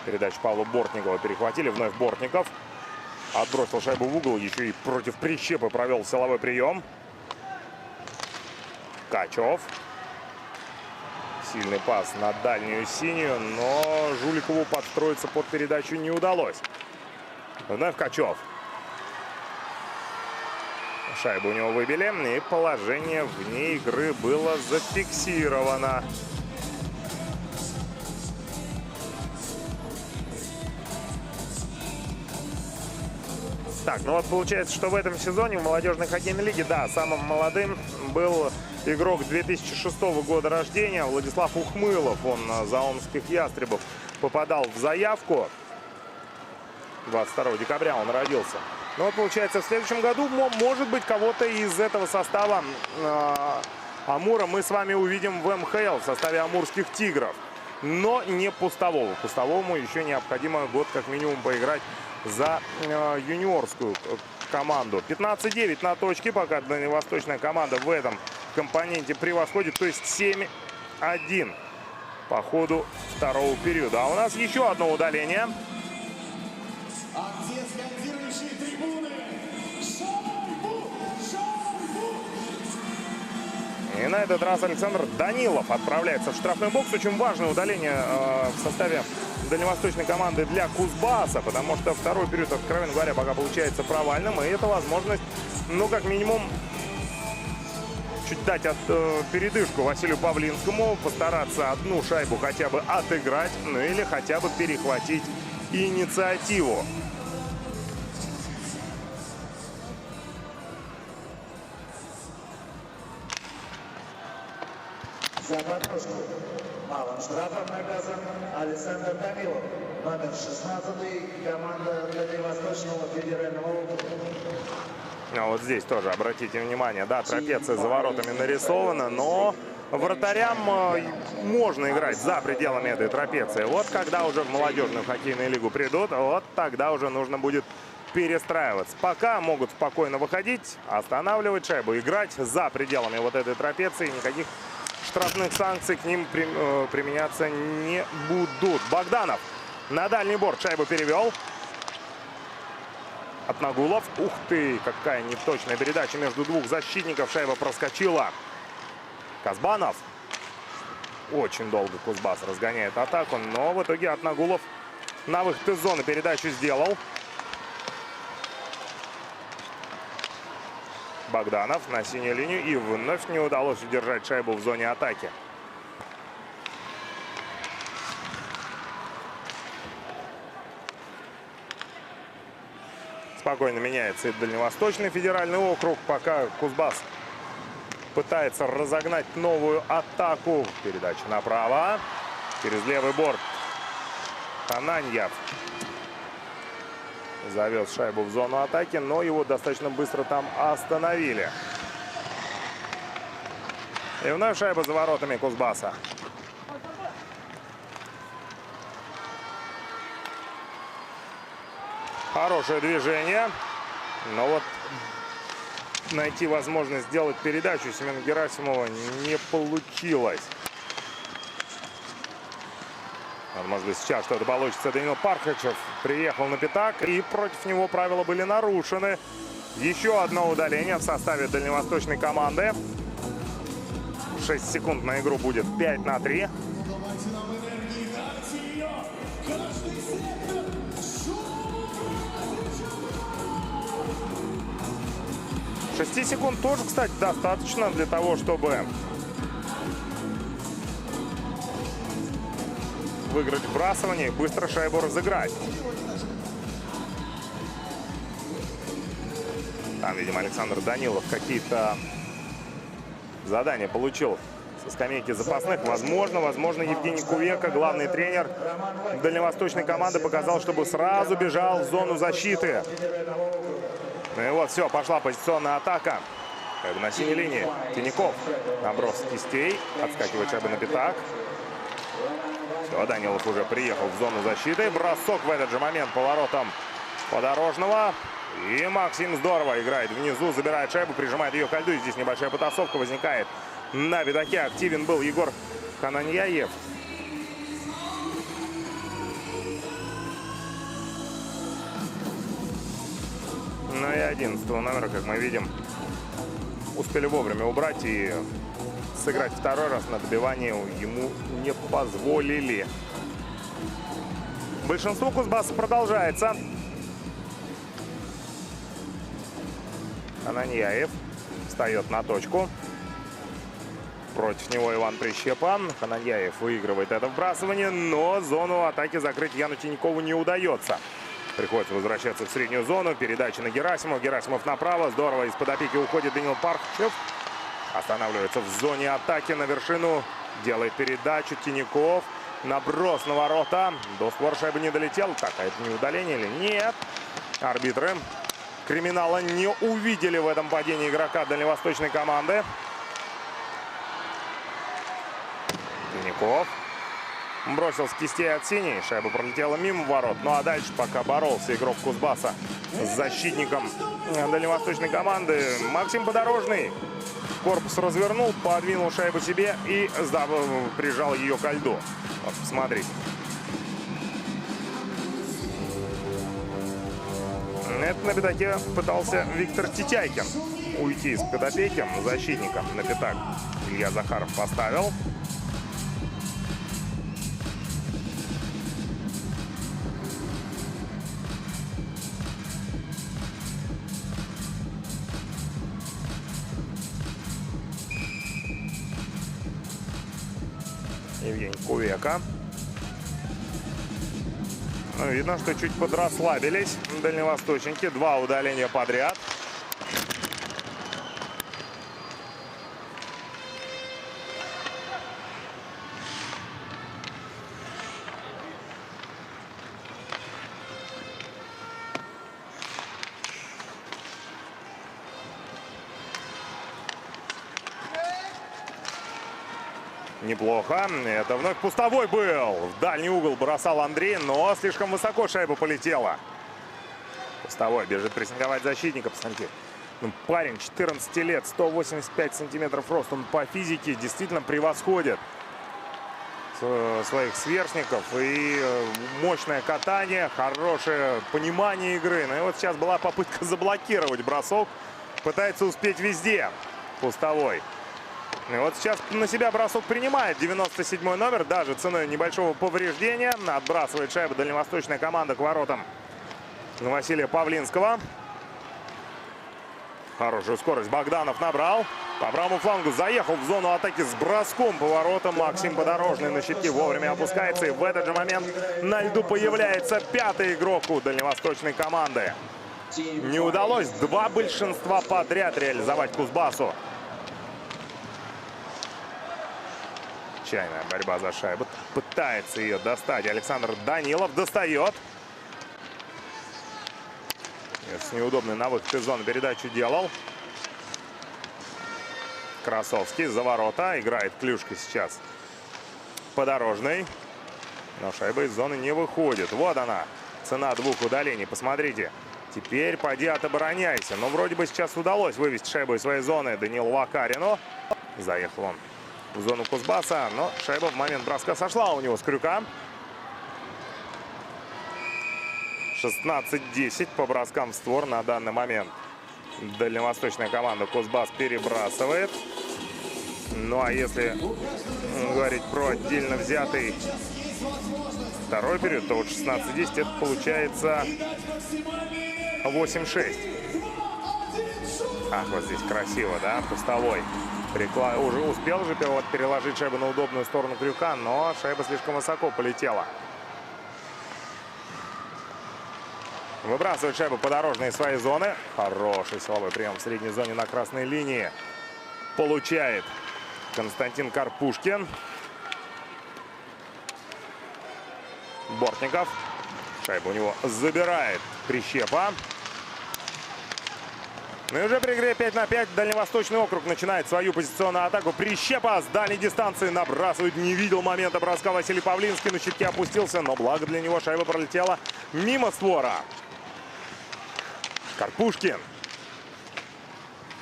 [SPEAKER 1] Передачу Павла Бортникова перехватили. Вновь Бортников. Отбросил шайбу в угол. Еще и против Прищепы провел силовой прием. Качев. Сильный пас на дальнюю синюю, но Жуликову подстроиться под передачу не удалось. Вновь Качев. Шайбу у него выбили, и положение вне игры было зафиксировано. Так, ну вот получается, что в этом сезоне в молодежной хоккейной лиге, да, самым молодым был игрок 2006 года рождения Владислав Ухмылов. Он за омских ястребов попадал в заявку. 22 декабря он родился. Ну вот получается, в следующем году, может быть, кого-то из этого состава Амура мы с вами увидим в МХЛ в составе амурских тигров. Но не Пустового. Пустовому еще необходимо год как минимум поиграть за юниорскую команду. 15-9 на точке, пока дальневосточная команда в этом компоненте превосходит. То есть 7-1 по ходу второго периода. А у нас еще одно удаление.
[SPEAKER 3] А где скандирующие трибуны? Шайбу! Шайбу!
[SPEAKER 1] И на этот раз Александр Данилов отправляется в штрафной бокс. Очень важное удаление в составе дальневосточной команды для Кузбасса, потому что второй период, откровенно говоря, пока получается провальным. И это возможность, ну, как минимум, чуть дать передышку Василию Павлинскому, постараться одну шайбу хотя бы отыграть, ну или хотя бы перехватить инициативу.
[SPEAKER 2] За подножку малым штрафом наказан Александр Данилов, номер 16, команда Дальневосточного федерального округа.
[SPEAKER 1] А вот здесь тоже обратите внимание, да, трапеция за воротами нарисована, но вратарям можно играть за пределами этой трапеции. Вот когда уже в молодежную хоккейную лигу придут, вот тогда уже нужно будет перестраиваться. Пока могут спокойно выходить, останавливать шайбу, играть за пределами вот этой трапеции. Никаких штрафных санкций к ним применяться не будут. Богданов на дальний борт шайбу перевел. Отнагулов. Ух ты, какая неточная передача между двух защитников. Шайба проскочила. Казбанов. Очень долго Кузбасс разгоняет атаку, но в итоге Отнагулов на выход из зоны передачу сделал. Богданов на синюю линию, и вновь не удалось удержать шайбу в зоне атаки. Спокойно меняется и Дальневосточный федеральный округ, пока Кузбасс пытается разогнать новую атаку. Передача направо. Через левый борт Ананьев завез шайбу в зону атаки, но его достаточно быстро там остановили. И вновь шайба за воротами Кузбасса. Хорошее движение. Но вот найти возможность сделать передачу Семену Герасимову не получилось. Может быть, сейчас что-то получится. Данил Пархачев приехал на пятак, и против него правила были нарушены. Еще одно удаление в составе дальневосточной команды. 6 секунд на игру будет 5-3.
[SPEAKER 3] Давайте нам энергии, дайте ее! Каждый сектор! Шум!
[SPEAKER 1] 6 секунд тоже, кстати, достаточно для того, чтобы выиграть вбрасывание и быстро шайбу разыграть. Там, видимо, Александр Данилов какие-то задания получил со скамейки запасных. Возможно, Евгений Кувека, главный тренер дальневосточной команды, показал, чтобы сразу бежал в зону защиты. Ну и вот, все, пошла позиционная атака. Как бы на синей линии Тиняков. Наброс кистей. Отскакивает шайба на пятак. Все, Данилов уже приехал в зону защиты. Бросок в этот же момент поворотом Подорожного. И Максим здорово играет внизу, забирает шайбу, прижимает ее к льду. И здесь небольшая потасовка возникает на пятаке. Активен был Егор Хананьяев. Ну и 11 номера, как мы видим, успели вовремя убрать и сыграть второй раз на добивание ему не позволили. Большинство Кузбасса продолжается. Хананьяев встает на точку. Против него Иван Прищепа. Хананьяев выигрывает это вбрасывание, но зону атаки закрыть Яну Тиньякову не удается. Приходится возвращаться в среднюю зону. Передача на Герасимова. Герасимов направо. Здорово из-под опеки уходит Данил Пархчев. Останавливается в зоне атаки на вершину. Делает передачу Тиняков. Наброс на ворота. До створа шайбы не долетел. Так, а это не удаление или нет? Арбитры криминала не увидели в этом падении игрока дальневосточной команды. Тиняков бросил с кистей от синей. Шайба пролетела мимо ворот. Ну а дальше, пока боролся игрок Кузбасса с защитником дальневосточной команды, Максим Подорожный корпус развернул, подвинул шайбу себе и прижал ее ко льду. Вот, посмотрите. Это на пятаке пытался Виктор Титяйкин уйти из-под опеки защитником. На пятак Илья Захаров поставил. Евгений Кувека. Ну, видно, что чуть подрасслабились дальневосточники. 2 удаления подряд. Неплохо. Это вновь пустовой был. В дальний угол бросал Андрей, но слишком высоко шайба полетела. Пустовой бежит прессинговать защитника. Посмотрите. Ну, парень 14 лет, 185 сантиметров рост. Он по физике действительно превосходит своих сверстников. И мощное катание, хорошее понимание игры. Ну и вот сейчас была попытка заблокировать бросок. Пытается успеть везде. Пустовой. И вот сейчас на себя бросок принимает 97-й номер, даже ценой небольшого повреждения. Отбрасывает шайбу дальневосточная команда к воротам Василия Павлинского. Хорошую скорость Богданов набрал. По правому флангу заехал в зону атаки с броском по воротам. Максим Подорожный на щитке вовремя опускается. И в этот же момент на льду появляется 5-й игрок у дальневосточной команды. Не удалось 2 большинства подряд реализовать Кузбассу. Отчаянная борьба за шайбу. Пытается ее достать Александр Данилов. Достает. С неудобной на выход из зоны передачу делал. Красовский за ворота. Играет клюшка сейчас Подорожный. Но шайба из зоны не выходит. Вот она. Цена 2 удалений. Посмотрите. Теперь поди отобороняйся. Но вроде бы сейчас удалось вывести шайбу из своей зоны Данилу Вакарину. Заехал он в зону Кузбасса, но шайба в момент броска сошла у него с крюка. 16-10 по броскам в створ на данный момент. Дальневосточная команда Кузбасс перебрасывает. Ну а если говорить про отдельно взятый второй период, то вот 16-10 это получается 8-6. Ах, вот здесь красиво, да, Пустовой. Уже успел же переложить шайбу на удобную сторону крюка, но шайба слишком высоко полетела. Выбрасывает шайбу по дорожной своей зоны. Хороший силовой прием в средней зоне на красной линии. Получает Константин Карпушкин. Бортников. Шайбу у него забирает Прищепа. Ну и уже при игре 5 на 5 Дальневосточный округ начинает свою позиционную атаку. Прищепа с дальней дистанции набрасывает. Не видел момента броска Василий Павлинский. На щитке опустился, но благо для него шайба пролетела мимо створа. Карпушкин.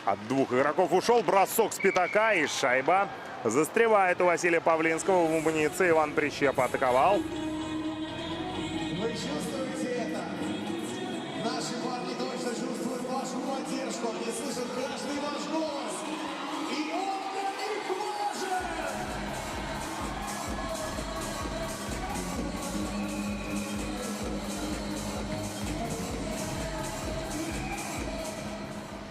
[SPEAKER 1] От двух игроков ушел. Бросок с пятака. И шайба застревает у Василия Павлинского. В амуниции Иван Прищепа атаковал.
[SPEAKER 3] Вы чувствуете это? Наши парни точно чувствуют вашу поддержку. Они слышат каждый ваш голос. И он для них важен!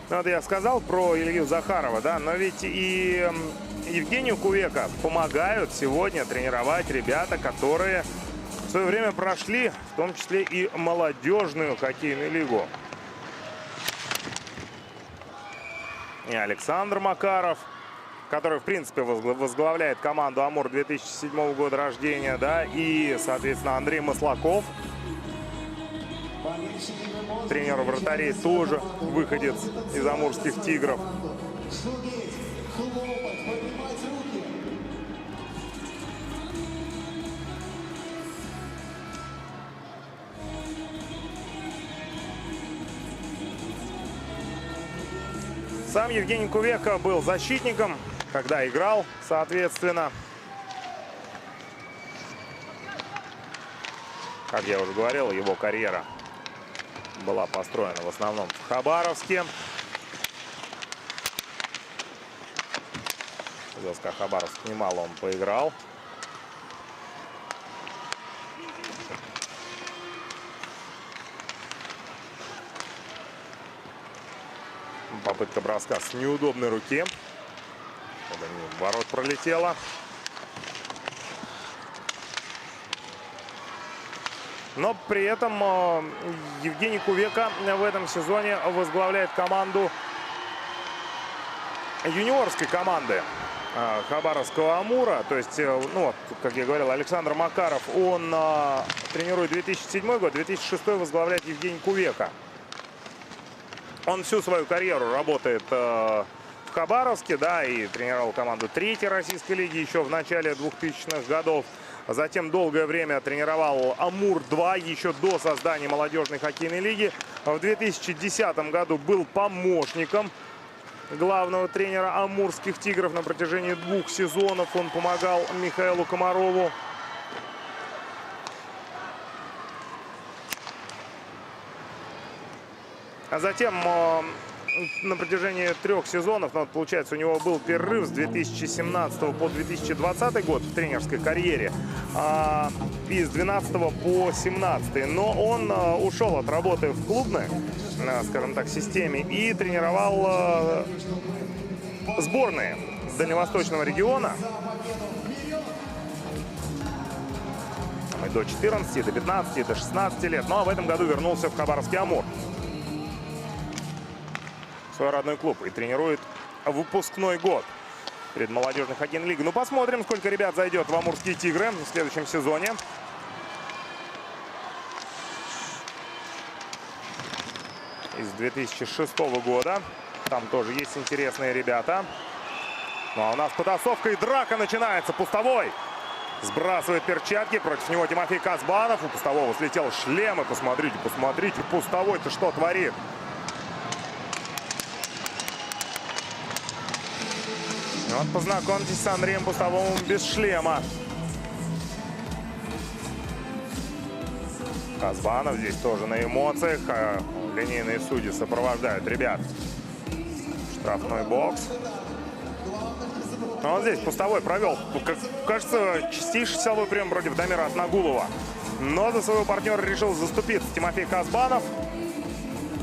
[SPEAKER 1] Ну, вот я сказал про Илью Захарова, да, но ведь и Евгению Кувека помогают сегодня тренировать ребята, которые в свое время прошли, в том числе и молодежную хоккейную лигу. И Александр Макаров, который, в принципе, возглавляет команду «Амур» 2007 года рождения, да, и, соответственно, Андрей Маслаков, тренер вратарей, тоже выходец из амурских «Тигров».
[SPEAKER 3] Шуметь, хлопать, поднимать руки.
[SPEAKER 1] Сам Евгений Кувека был защитником, когда играл, соответственно. Как я уже говорил, его карьера была построена в основном в Хабаровске. В ЗСКА Хабаровск немало он поиграл. Попытка броска с неудобной руки. Ворот пролетела. Но при этом Евгений Кувека в этом сезоне возглавляет команду юниорской команды Хабаровского «Амура». То есть, ну вот, как я говорил, Александр Макаров, он тренирует 2007 год, 2006 возглавляет Евгений Кувека. Он всю свою карьеру работает в Хабаровске, да, и тренировал команду 3-й российской лиги еще в начале 2000-х годов. Затем долгое время тренировал «Амур-2» еще до создания молодежной хоккейной лиги. В 2010 году был помощником главного тренера амурских «Тигров» на протяжении 2 сезонов. Он помогал Михаилу Комарову. А затем на протяжении 3 сезонов, ну, получается, у него был перерыв с 2017 по 2020 год в тренерской карьере, и с 2012 по 2017. Но он ушел от работы в клубной, скажем так, системе и тренировал сборные Дальневосточного региона. И до 14, до 15, до 16 лет. Ну а в этом году вернулся в Хабаровский «Амур», свой родной клуб, и тренирует выпускной год перед молодежной хоккейной лигой. Ну, посмотрим, сколько ребят зайдет в амурские «Тигры» в следующем сезоне. Из 2006 года. Там тоже есть интересные ребята. Ну, а у нас потасовка и драка начинается. Пустовой сбрасывает перчатки. Против него Тимофей Казбанов. У Пустового слетел шлем. И посмотрите, посмотрите, Пустовой-то что творит. Вот познакомьтесь с Андреем Пустовым без шлема. Казбанов здесь тоже на эмоциях. Линейные судьи сопровождают ребят. Штрафной бокс. Но он здесь пустовой провел, кажется, чистейший силовой прием против Дамира Атнагулова. Но за своего партнера решил заступиться Тимофей Казбанов.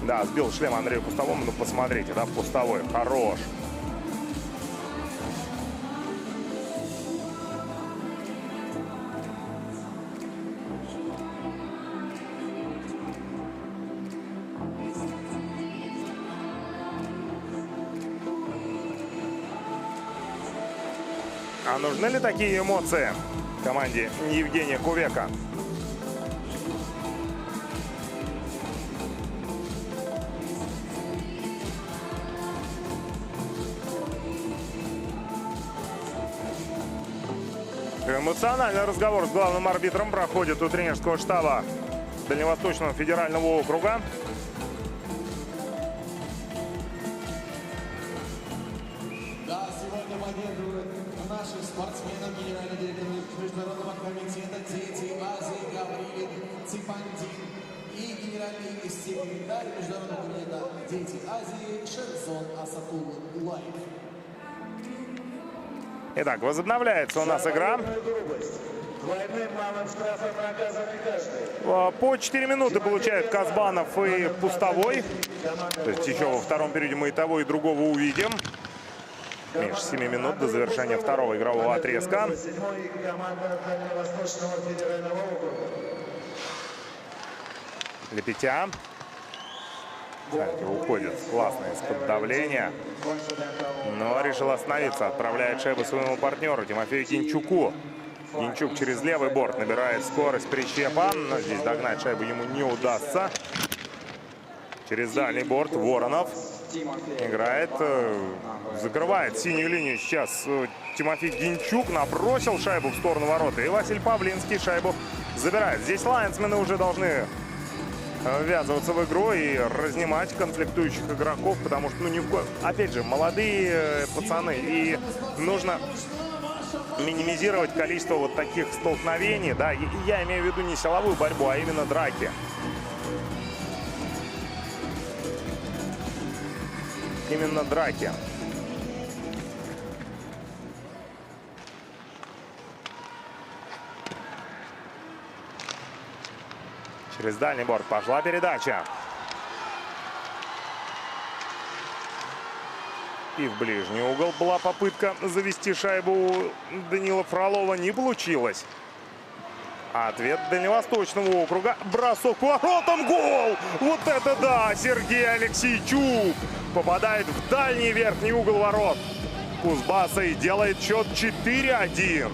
[SPEAKER 1] Да, сбил шлем Андрею Пустовому. Ну, посмотрите, да, пустовой. Хорош. А нужны ли такие эмоции команде Евгения Кувека? Эмоциональный разговор с главным арбитром проходит у тренерского штаба Дальневосточного федерального округа.
[SPEAKER 3] Да, сегодня поддерживают наших спортсменов генеральный директор Международного комитета «Дети Азии» Гаврилин Ципандин и генеральный секретарь Международного комитета «Дети Азии» Шерсон Асатуллаев.
[SPEAKER 1] Итак, возобновляется у нас игра.
[SPEAKER 2] Двойным малым штрафом наказаны каждый.
[SPEAKER 1] По 4 минуты получают Казбанов и Пустовой. То есть еще во втором периоде мы и того, и другого увидим. Меньше 7 минут до завершения второго игрового отрезка.
[SPEAKER 2] Седьмой команда Дальневосточного федерального округа.
[SPEAKER 1] Лепетя. Кстати, уходит классно из-под давления. Но решил остановиться. Отправляет шайбу своему партнеру Тимофею Гинчуку. Гинчук через левый борт набирает скорость прищепа. Но здесь догнать шайбу ему не удастся. Через дальний борт Воронов играет, закрывает синюю линию сейчас Тимофей Гинчук. Набросил шайбу в сторону ворота. И Василий Павлинский шайбу забирает. Здесь лайнсмены уже должны ввязываться в игру и разнимать конфликтующих игроков, потому что, ну, ни в коем... Опять же, молодые пацаны, и нужно минимизировать количество вот таких столкновений, да, и я имею в виду не силовую борьбу, а именно драки. Именно драки. Через дальний борт пошла передача. И в ближний угол была попытка завести шайбу Данила Фролова. Не получилось. Ответ Дальневосточного округа. Бросок к воротам. Гол! Вот это да! Сергей Алексейчук попадает в дальний верхний угол ворот Кузбасса и делает счет 4-1.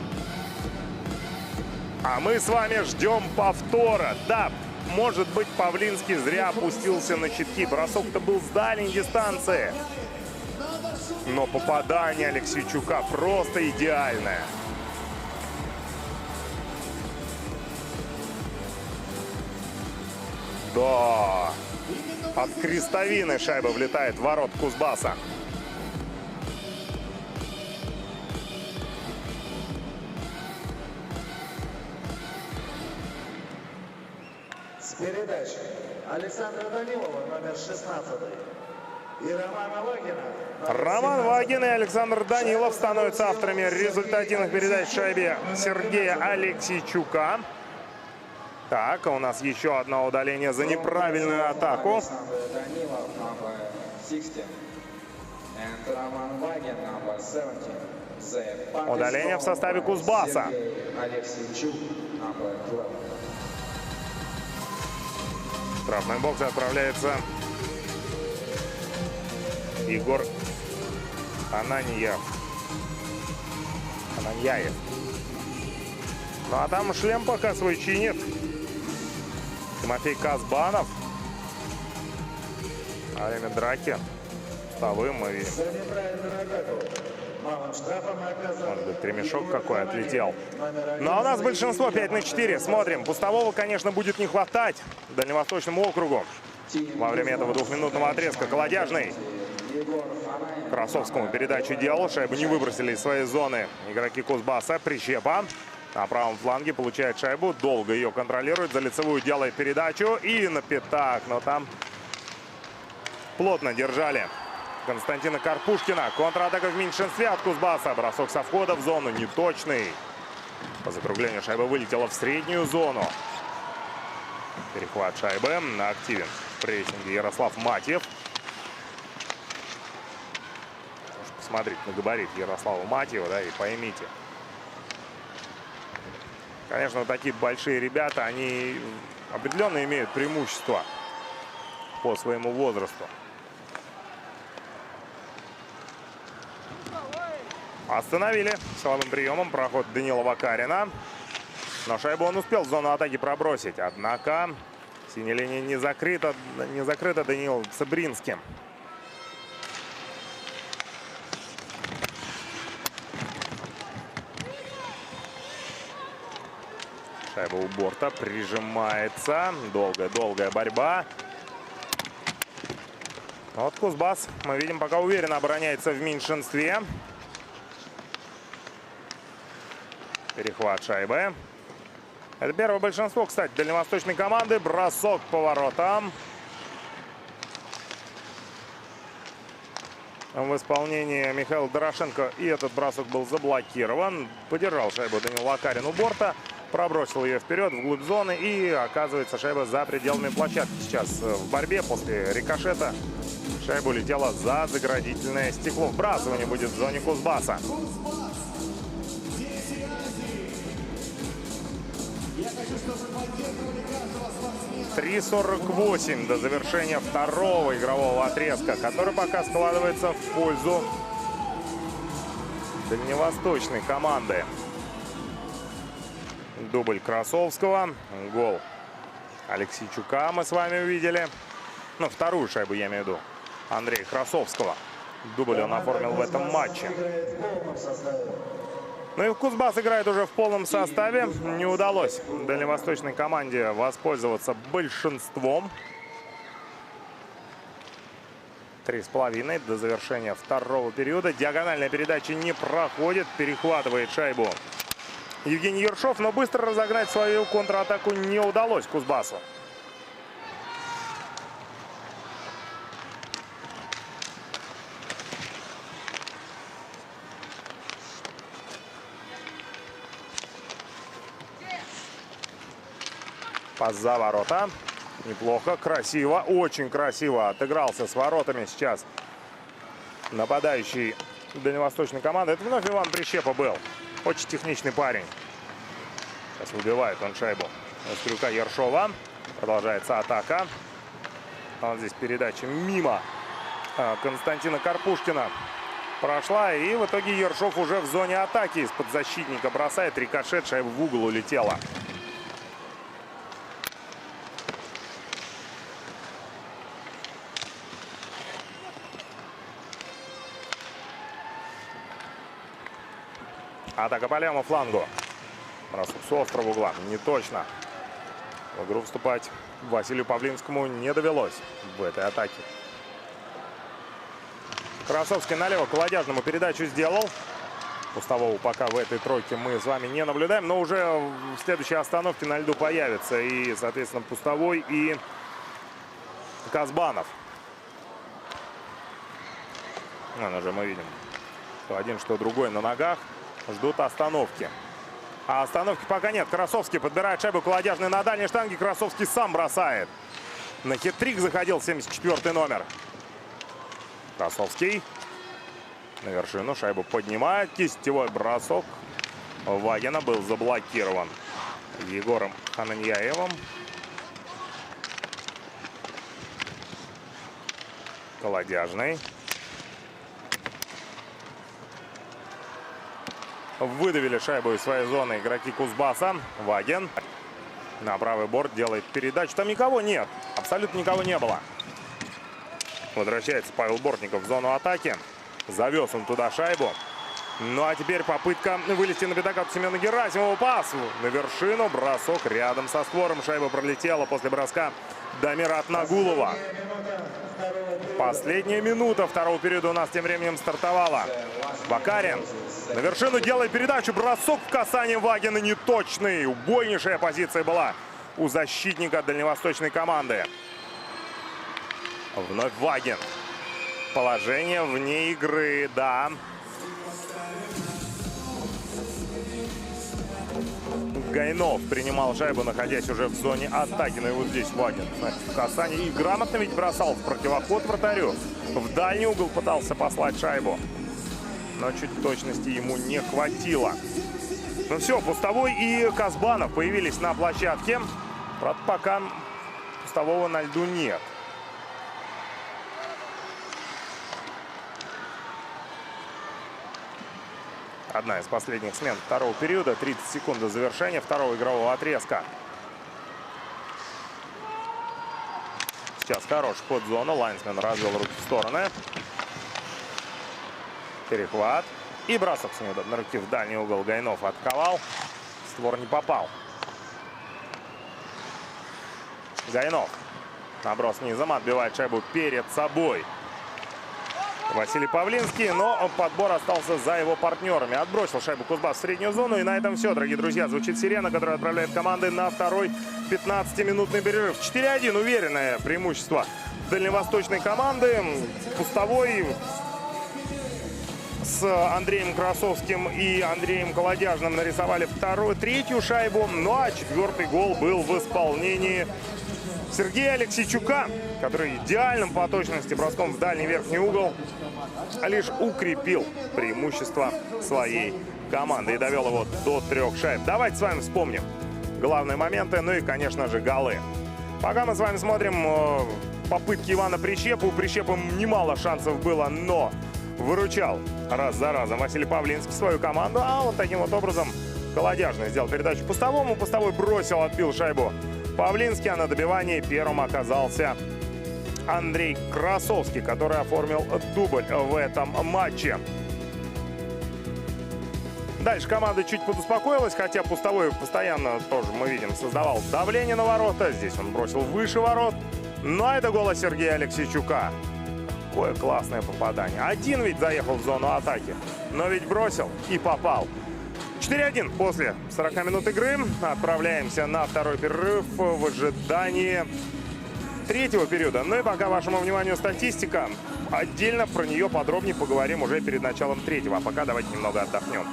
[SPEAKER 1] А мы с вами ждем повтора. Да, может быть, Павлинский зря опустился на щитки. Бросок-то был с дальней дистанции. Но попадание Алексейчука просто идеальное. Да. От крестовины шайба влетает в ворот Кузбасса.
[SPEAKER 2] С передачи Александра Данилова, номер 16. И Романа Вагина.
[SPEAKER 1] Роман Вагин и Александр Данилов становятся авторами результативных передач шайбе Сергея Алексейчука. Так, у нас еще одно удаление за неправильную атаку. Удаление в составе Кузбасса. В штрафной бокс отправляется Егор Ананьяев. Ну а там шлем пока свой чинит Тимофей Казбанов. Во время драки Пустовым мы видим. Может быть, ремешок какой отлетел. Но у нас большинство 5-4. Смотрим. Пустового, конечно, будет не хватать Дальневосточному округу. Во время этого двухминутного отрезка Колодяжный Красовскому передачу делал. Шайбу не выбросили из своей зоны игроки Кузбасса. Прищепа на правом фланге получает шайбу. Долго ее контролирует. За лицевую делает передачу. И на пятак. Но там плотно держали Константина Карпушкина. Контратака в меньшинстве от Кузбасса. Бросок со входа в зону неточный. По закруглению шайба вылетела в среднюю зону. Перехват шайбы. Активен в прессинге Ярослав Матьев. Можете посмотреть на габарит Ярослава Матьева, да, и поймите. Конечно, вот такие большие ребята, они определенно имеют преимущество по своему возрасту. Остановили силовым приемом проход Данила Вакарина. Но шайбу он успел в зону атаки пробросить. Однако синяя линия не закрыта Данил Цыбринским. Шайба у борта прижимается. Долгая борьба. Вот Кузбасс, мы видим, пока уверенно обороняется в меньшинстве. Перехват шайбы. Это первое большинство, кстати, дальневосточной команды. Бросок по воротам. В исполнении Михаила Дорошенко. И этот бросок был заблокирован. Подержал шайбу Данил Вакарин у борта. Пробросил ее вперед, вглубь зоны. И оказывается, шайба за пределами площадки. Сейчас в борьбе после рикошета шайба улетела за заградительное стекло. Вбрасывание будет в зоне Кузбасса.
[SPEAKER 3] Кузбасс, дети Азии. Я хочу, чтобы вы поддерживали каждого спортсмена.
[SPEAKER 1] 3:48 до завершения второго игрового отрезка, который пока складывается в пользу дальневосточной команды. Дубль Красовского, гол Алексейчука мы с вами увидели. Ну, вторую шайбу я имею в виду. Андрея Красовского. Дубль он оформил в этом матче.
[SPEAKER 2] Играет в полном составе.
[SPEAKER 1] Ну и Кузбасс играет уже в полном составе. Не удалось дальневосточной команде воспользоваться большинством. 3,5 до завершения второго периода. Диагональная передача не проходит. Перехватывает шайбу Евгений Ершов. Но быстро разогнать свою контратаку не удалось Кузбассу. Пас за ворота. Неплохо, красиво, очень красиво отыгрался с воротами сейчас нападающий дальневосточной команды. Это вновь Иван Прищепа был. Очень техничный парень. Сейчас выбивает он шайбу с крюка Ершова. Продолжается атака. Вот здесь передача мимо Константина Карпушкина прошла. И в итоге Ершов уже в зоне атаки из-под защитника бросает. Рикошет, шайба в угол улетела. Атака по левому флангу. Бросок с острого угла. Не точно. В игру вступать Василию Павлинскому не довелось в этой атаке. Красовский налево Колодяжному передачу сделал. Пустового пока в этой тройке мы с вами не наблюдаем. Но уже в следующей остановке на льду появится и, соответственно, Пустовой и Казбанов. Вон уже мы видим, что один, что другой на ногах. Ждут остановки. А остановки пока нет. Красовский подбирает шайбу Колодяжный на дальней штанге. Красовский сам бросает. На хет-трик заходил 74-й номер. Красовский на вершину. Шайбу поднимает. Кистевой бросок Вагина был заблокирован Егором Хананьяевым. Колодяжный. Выдавили шайбу из своей зоны игроки Кузбасса. Вагин на правый борт делает передачу. Там никого нет. Абсолютно никого не было. Возвращается Павел Бортников в зону атаки. Завез он туда шайбу. Ну а теперь попытка вылезти на пятак от Семена Герасимова. Пас на вершину. Бросок рядом со створом. Шайба пролетела после броска Дамира Атнагулова. Последняя минута второго периода у нас тем временем стартовала. Вакарин на вершину делает передачу. Бросок в касании Вагина неточный. Убойнейшая позиция была у защитника дальневосточной команды. Вновь Вагин. Положение вне игры, да. Гайнов принимал шайбу, находясь уже в зоне атаки. Но и вот здесь Вагин в касании. И грамотно ведь бросал в противоход вратарю. В дальний угол пытался послать шайбу. Но чуть точности ему не хватило. Ну все, Пустовой и Казбанов появились на площадке. Правда, пока Пустового на льду нет. Одна из последних смен второго периода. 30 секунд до завершения второго игрового отрезка. Сейчас хороший ход в зону. Лайнсмен развел руки в стороны. Перехват. И бросок с неудобной руки в дальний угол. Гайнов атаковал. Створ не попал. Гайнов. Наброс низом. Отбивает шайбу перед собой Василий Павлинский, но подбор остался за его партнерами. Отбросил шайбу Кузбасс в среднюю зону. И на этом все, дорогие друзья. Звучит сирена, которая отправляет команды на второй 15-минутный перерыв. 4-1. Уверенное преимущество дальневосточной команды. Пустовой с Андреем Красовским и Андреем Колодяжным нарисовали третью шайбу. Ну а четвертый гол был в исполнении Сергея Алексейчука, который идеальным по точности броском в дальний верхний угол лишь укрепил преимущество своей команды и довел его до 3 шайб. Давайте с вами вспомним главные моменты, ну и, конечно же, голы. Пока мы с вами смотрим попытки Ивана Прищепа. У Прищепа немало шансов было, но выручал раз за разом Василий Павлинский свою команду. А вот таким вот образом Колодяжный сделал передачу Пустовому. Пустовой бросил, отбил шайбу Павлинский, а на добивании первым оказался Андрей Красовский, который оформил дубль в этом матче. Дальше команда чуть подуспокоилась, хотя Пустовой постоянно, тоже мы видим, создавал давление на ворота. Здесь он бросил выше ворот. Но это гол Сергея Алексейчука. Какое классное попадание. Один ведь заехал в зону атаки, но ведь бросил и попал. 4-1 после 40 минут игры. Отправляемся на второй перерыв в ожидании третьего периода. Ну и пока вашему вниманию статистика. Отдельно про нее подробнее поговорим уже перед началом третьего. А пока давайте немного отдохнем.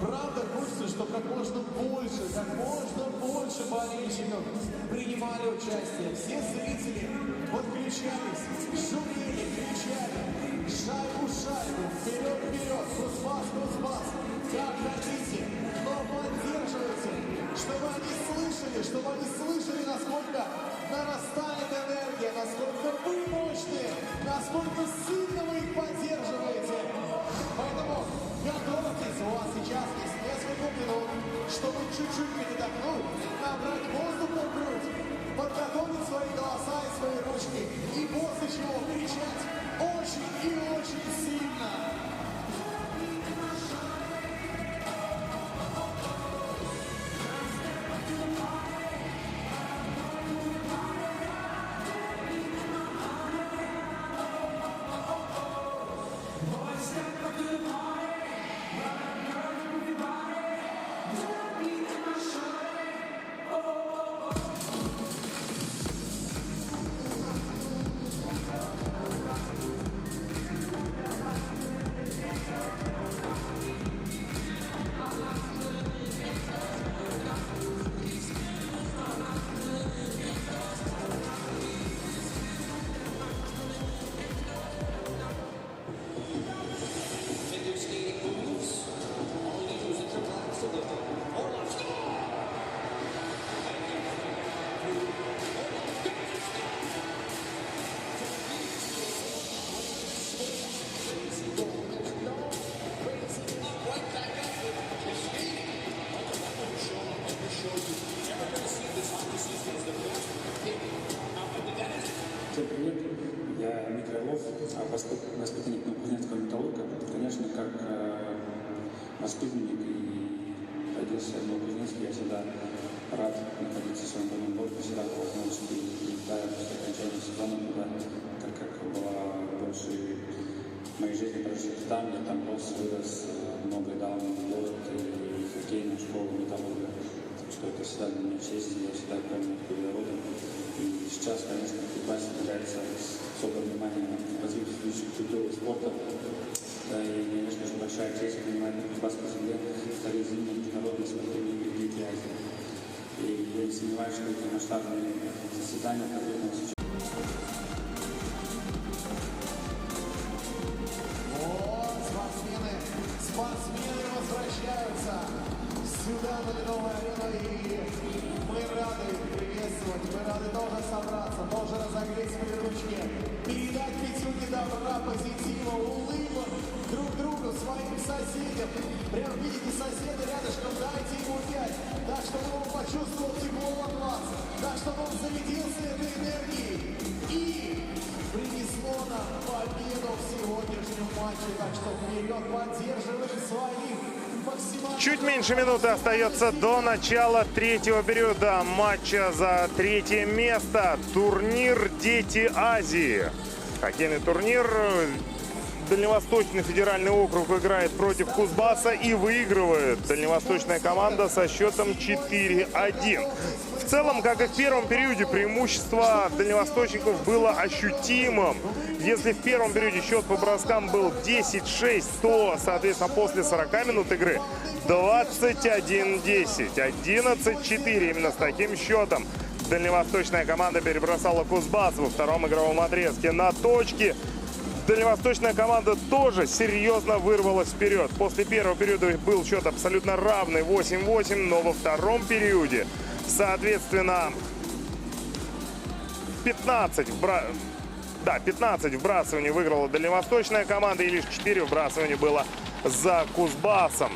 [SPEAKER 3] Правда хочется, чтобы как можно больше болельщиков принимали участие. Все зрители подключались, шумели, кричали. Шайбу, вперед, Кузбасс. Как хотите, но поддерживайте, чтобы они слышали, насколько нарастает энергия, насколько вы мощные, насколько сильно вы их поддерживаете. Поэтому готовьтесь, у вас сейчас есть несколько минут, чтобы чуть-чуть передохнуть, набрать воздуха в грудь, подготовить свои голоса и свои ручки, и после чего кричать очень и очень сильно.
[SPEAKER 6] воспитанник и родился в Новокузнецке. Я всегда рад находиться в своем родном городе, всегда волновался и даже после окончания сезона туда, так как была больше моей жизни прожить там, я там рос, вырос, много дал мне город и хоккейную школу металлурга. Так что это всегда для меня честь, я всегда помню переводом. И сейчас, конечно, Кузбасс является особое внимание на развитие культуры спорта. Да, и, конечно же, большая честь принимать на Кузбасской земле вторые зимние международные спортивные игры Великой Азии. И я не сомневаюсь, что эти масштабные заседания, которые у нас сейчас.
[SPEAKER 3] Вот, спортсмены возвращаются сюда, на Ледовую арену, и мы рады приветствовать, мы рады тоже собраться, тоже разогреть свои ручки, передать пятюки добра, позитива, улыбок друг другу, своим соседям. Прям видите, соседа рядышком, дайте ему 5, так, чтобы он почувствовал тепло от вас, так, чтобы он зарядился этой энергией и принесло нам победу в сегодняшнем матче. Так что вперед, поддерживаем своих максимально.
[SPEAKER 1] Чуть меньше минуты остается до начала третьего периода матча за третье место. Турнир «Дети Азии». Хоккейный турнир. Дальневосточный федеральный округ играет против Кузбасса и выигрывает дальневосточная команда со счетом 4-1. В целом, как и в первом периоде, преимущество дальневосточников было ощутимым. Если в первом периоде счет по броскам был 10-6, то, соответственно, после 40 минут игры 21-10, 11-4. Именно с таким счетом дальневосточная команда перебросала Кузбасс во втором игровом отрезке на точки. Дальневосточная команда тоже серьезно вырвалась вперед. После первого периода был счет абсолютно равный 8-8, но во втором периоде, соответственно, 15 вбрасываний выиграла дальневосточная команда, и лишь 4 вбрасывания было за Кузбассом.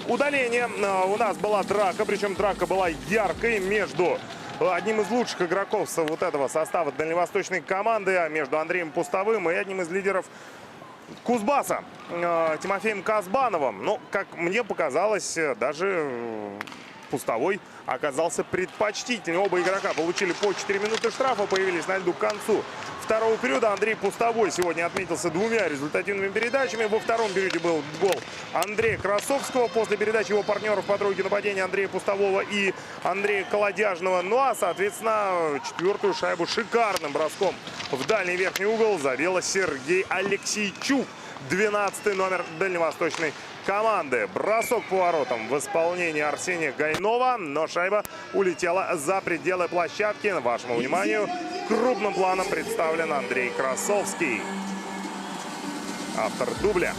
[SPEAKER 1] Удаление. У нас была драка, причем драка была яркой между одним из лучших игроков вот этого состава дальневосточной команды, между Андреем Пустовым и одним из лидеров Кузбасса, Тимофеем Казбановым. Ну, как мне показалось, даже Пустовой оказался предпочтительнее. Оба игрока получили по 4 минуты штрафа, появились на льду к концу второго периода. Андрей Пустовой сегодня отметился 2 результативными передачами. Во втором периоде был гол Андрея Красовского после передачи его партнеров по тройке нападения Андрея Пустового и Андрея Колодяжного. Ну а, соответственно, четвертую шайбу шикарным броском в дальний верхний угол завел Сергей Алексейчук, 12-й номер дальневосточной команды. Бросок по воротам в исполнении Арсения Гайнова, но шайба улетела за пределы площадки. Вашему вниманию крупным планом представлен Андрей Красовский, автор дубля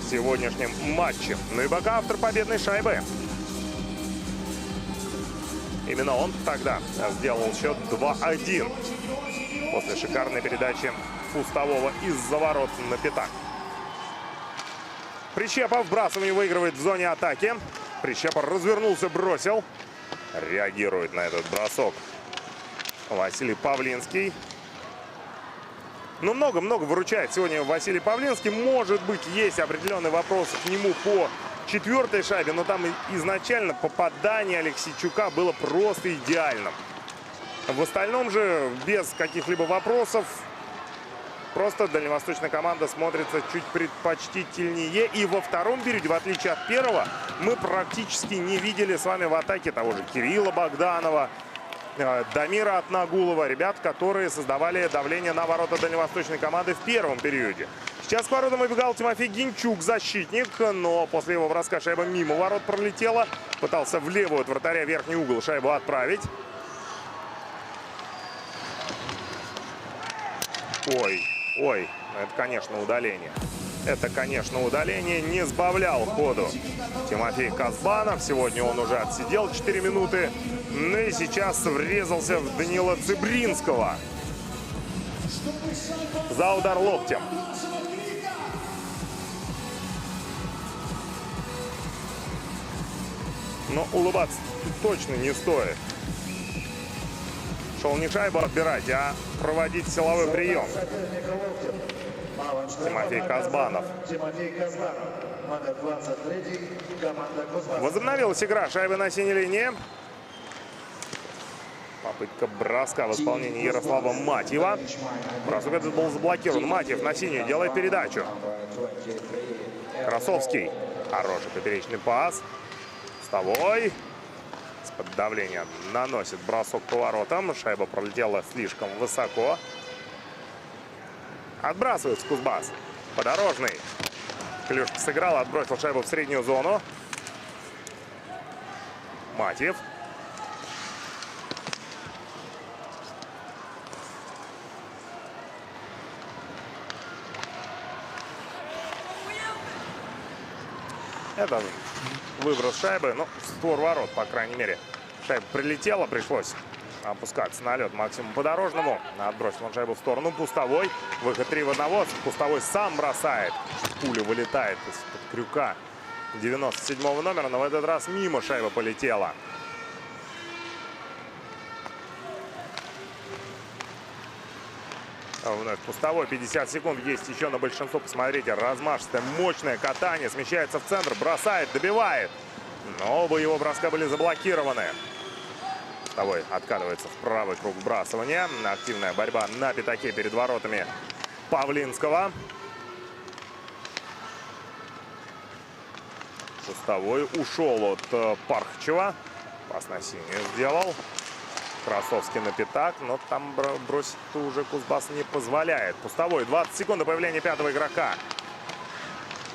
[SPEAKER 1] в сегодняшнем матче. Ну и пока автор победной шайбы. Именно он тогда сделал счет 2-1 после шикарной передачи Пустового из-за ворот на пятак. Прищепа вбрасывание выигрывает в зоне атаки. Прищепа развернулся, бросил. Реагирует на этот бросок Василий Павлинский. Ну, много-много выручает сегодня Василий Павлинский. Может быть, есть определенный вопрос к нему по четвертой шайбе, но там изначально попадание Алексейчука было просто идеальным. В остальном же без каких-либо вопросов. Просто дальневосточная команда смотрится чуть предпочтительнее. И во втором периоде, в отличие от первого, мы практически не видели с вами в атаке того же Кирилла Богданова, Дамира Атнагулова. Ребят, которые создавали давление на ворота дальневосточной команды в первом периоде. Сейчас к воротам выбегал Тимофей Гинчук, защитник. Но после его броска шайба мимо ворот пролетела. Пытался в левую от вратаря верхний угол шайбу отправить. Ой, это, конечно, удаление. Это, конечно, удаление. Не сбавлял ходу Тимофей Казбанов. Сегодня он уже отсидел 4 минуты. Ну и сейчас врезался в Данила Цыбринского за удар локтем. Но улыбаться точно не стоит. Шел не шайбу отбирать, а проводить силовой прием. Тимофей Казбанов.
[SPEAKER 2] Тимофей Казбанов. номер 23, команда Кузбасс.
[SPEAKER 1] Возобновилась игра, шайбы на синей линии. Попытка броска в исполнении Ярослава Матьева. Бросок этот был заблокирован. Матьев на синюю делает передачу. Красовский. Хороший поперечный пас. Пустовой. Из-под давления наносит бросок по воротам. Шайба пролетела слишком высоко. Отбрасывается Кузбасс. Подорожный. Клюшка сыграл, отбросил шайбу в среднюю зону. Матьев. Это выброс шайбы, ну, в створ ворот, по крайней мере. Шайба прилетела, пришлось опускаться на лед Максиму Подорожному. Отбросил он шайбу в сторону. Пустовой. Выход 3 в 1. Пустовой сам бросает. Пуля вылетает из-под крюка 97-го номера, но в этот раз мимо шайба полетела. Вновь Пустовой. 50 секунд есть еще на большинство. Посмотрите, размашистое, мощное катание. Смещается в центр, бросает, добивает. Но оба его броска были заблокированы. Пустовой откатывается в правый круг вбрасывания. Активная борьба на пятаке перед воротами Павлинского. Пустовой ушел от Пархчева. Пас на синюю сделал. Красовский на пятак, но там бросить уже Кузбасс не позволяет. Пустовой. 20 секунд до появления пятого игрока.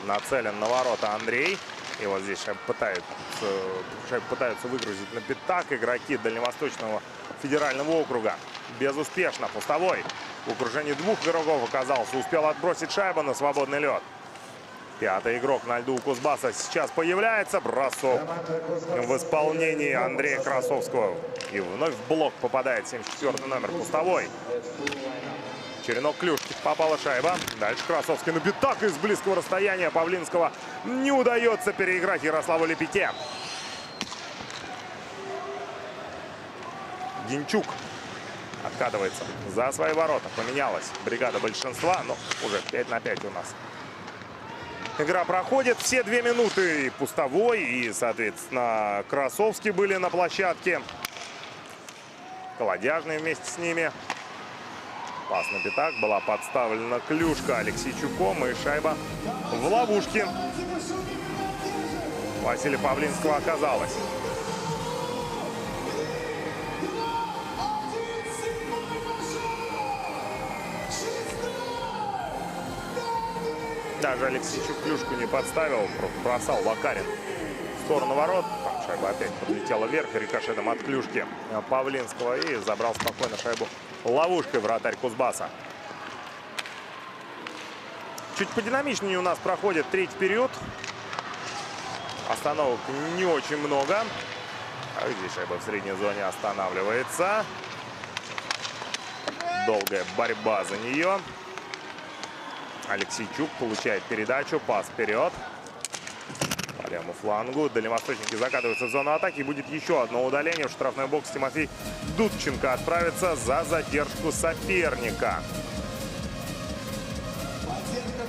[SPEAKER 1] Нацелен на ворота Андрей. И вот здесь шайбу пытаются выгрузить на пятак игроки Дальневосточного федерального округа. Безуспешно. Пустовой в окружении двух игроков оказался. Успел отбросить шайбу на свободный лед. Пятый игрок на льду у Кузбасса сейчас появляется. Бросок в исполнении Андрея Красовского. И вновь в блок попадает 74-й номер. Пустовой. Черенок клюшки. Попала шайба. Дальше Красовский на пятак из близкого расстояния. Павлинского не удается переиграть Ярославу Лепете. Гинчук откатывается за свои ворота. Поменялась бригада большинства. Но уже 5 на 5 у нас. Игра проходит. Все 2 минуты. И Пустовой, и, соответственно, Красовский были на площадке. Колодяжный вместе с ними. Пас на пятак. Была подставлена клюшка Алексейчуком. И шайба в ловушке Василия Павлинского оказалась. Даже Алексейчук клюшку не подставил. Бросал Вакарин в сторону ворот. Там шайба опять подлетела вверх рикошетом от клюшки Павлинского. И забрал спокойно шайбу ловушкой вратарь Кузбасса. Чуть подинамичнее у нас проходит третий период. Остановок не очень много. А здесь шайба в средней зоне останавливается. Долгая борьба за нее. Алексейчук получает передачу. Пас вперед. По левому флангу. Дальневосточники закатываются в зону атаки. Будет еще одно удаление. В штрафной бокс Тимофей Дудченко отправится за задержку соперника.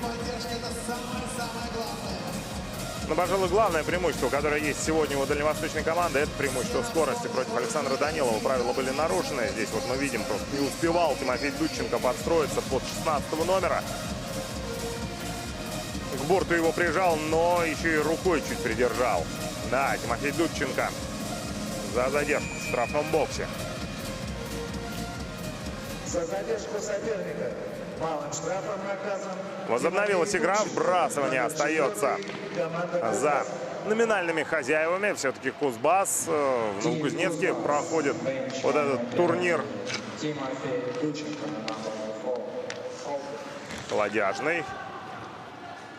[SPEAKER 3] Поддержка, это самое главное.
[SPEAKER 1] Но, пожалуй, главное преимущество, которое есть сегодня у дальневосточной команды, это преимущество скорости против Александра Данилова. Правила были нарушены. Здесь вот мы видим, просто не успевал Тимофей Дудченко подстроиться под 16 номера. К борту его прижал, но еще и рукой чуть придержал. Да, Тимофей Дудченко за задержку в штрафном боксе.
[SPEAKER 2] За задержку соперника малым штрафом наказан.
[SPEAKER 1] Возобновилась игра. Вбрасывание остается за номинальными хозяевами. Все-таки Кузбасс в Новокузнецке проходит вот этот турнир. Колодяжный.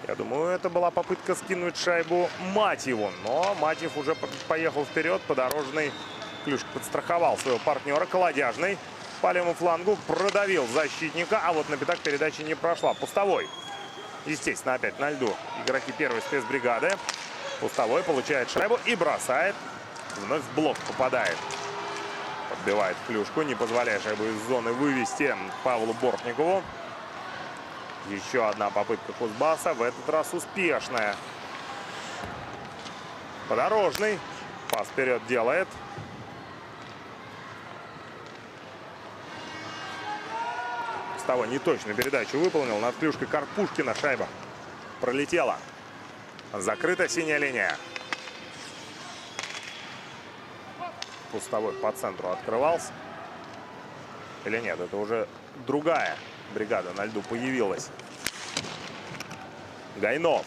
[SPEAKER 1] Я думаю, это была попытка скинуть шайбу Матьеву. Но Матьев уже поехал вперед. Подорожный клюшка подстраховал своего партнера. Колодяжный по левому флангу продавил защитника. А вот на пятак передача не прошла. Пустовой. Естественно, опять на льду игроки первой спецбригады. Пустовой получает шайбу и бросает. Вновь в блок попадает. Подбивает клюшку, не позволяя шайбу из зоны вывести Павлу Бортникову. Еще одна попытка Кузбасса, в этот раз успешная. Подорожный. Пас вперед делает. С того неточную передачу выполнил. Над клюшкой Карпушкина шайба пролетела. Закрыта синяя линия. Пустовой по центру открывался. Или нет, это уже другая бригада на льду появилась. Гайнов.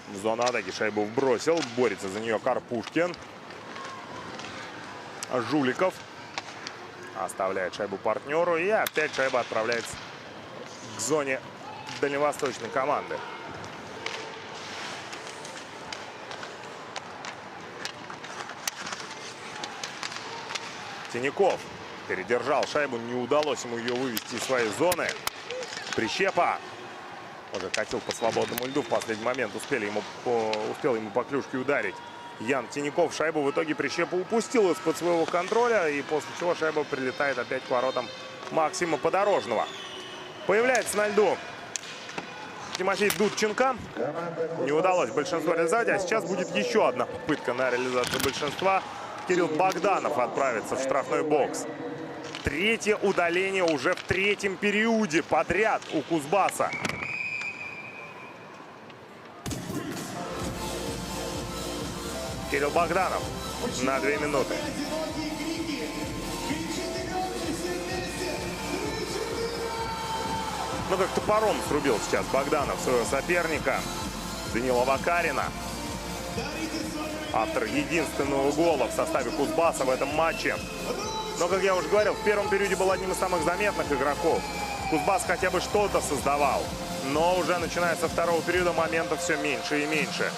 [SPEAKER 1] В зону атаки шайбу вбросил. Борется за нее Карпушкин. Жуликов оставляет шайбу партнеру. И опять шайба отправляется к зоне дальневосточной команды. Тиняков передержал шайбу. Не удалось ему ее вывести из своей зоны. Прищепа. Уже хотел по свободному льду. В последний момент успел ему по клюшке ударить Ян Тиняков. Шайбу в итоге Прищепа упустил из-под своего контроля. И после чего шайба прилетает опять к воротам Максима Подорожного. Появляется на льду Тимофей Дудченко. Не удалось большинство реализовать. А сейчас будет еще одна попытка на реализацию большинства. Кирилл Богданов отправится в штрафной бокс. Третье удаление уже в третьем периоде подряд у Кузбасса. Кирилл Богданов на 2 минуты. Ну, как топором срубил сейчас Богданов своего соперника Данила Вакарина. Автор единственного гола в составе Кузбасса в этом матче. Но, как я уже говорил, в первом периоде был одним из самых заметных игроков. Кузбасс хотя бы что-то создавал. Но уже начиная со второго периода моментов все меньше и меньше.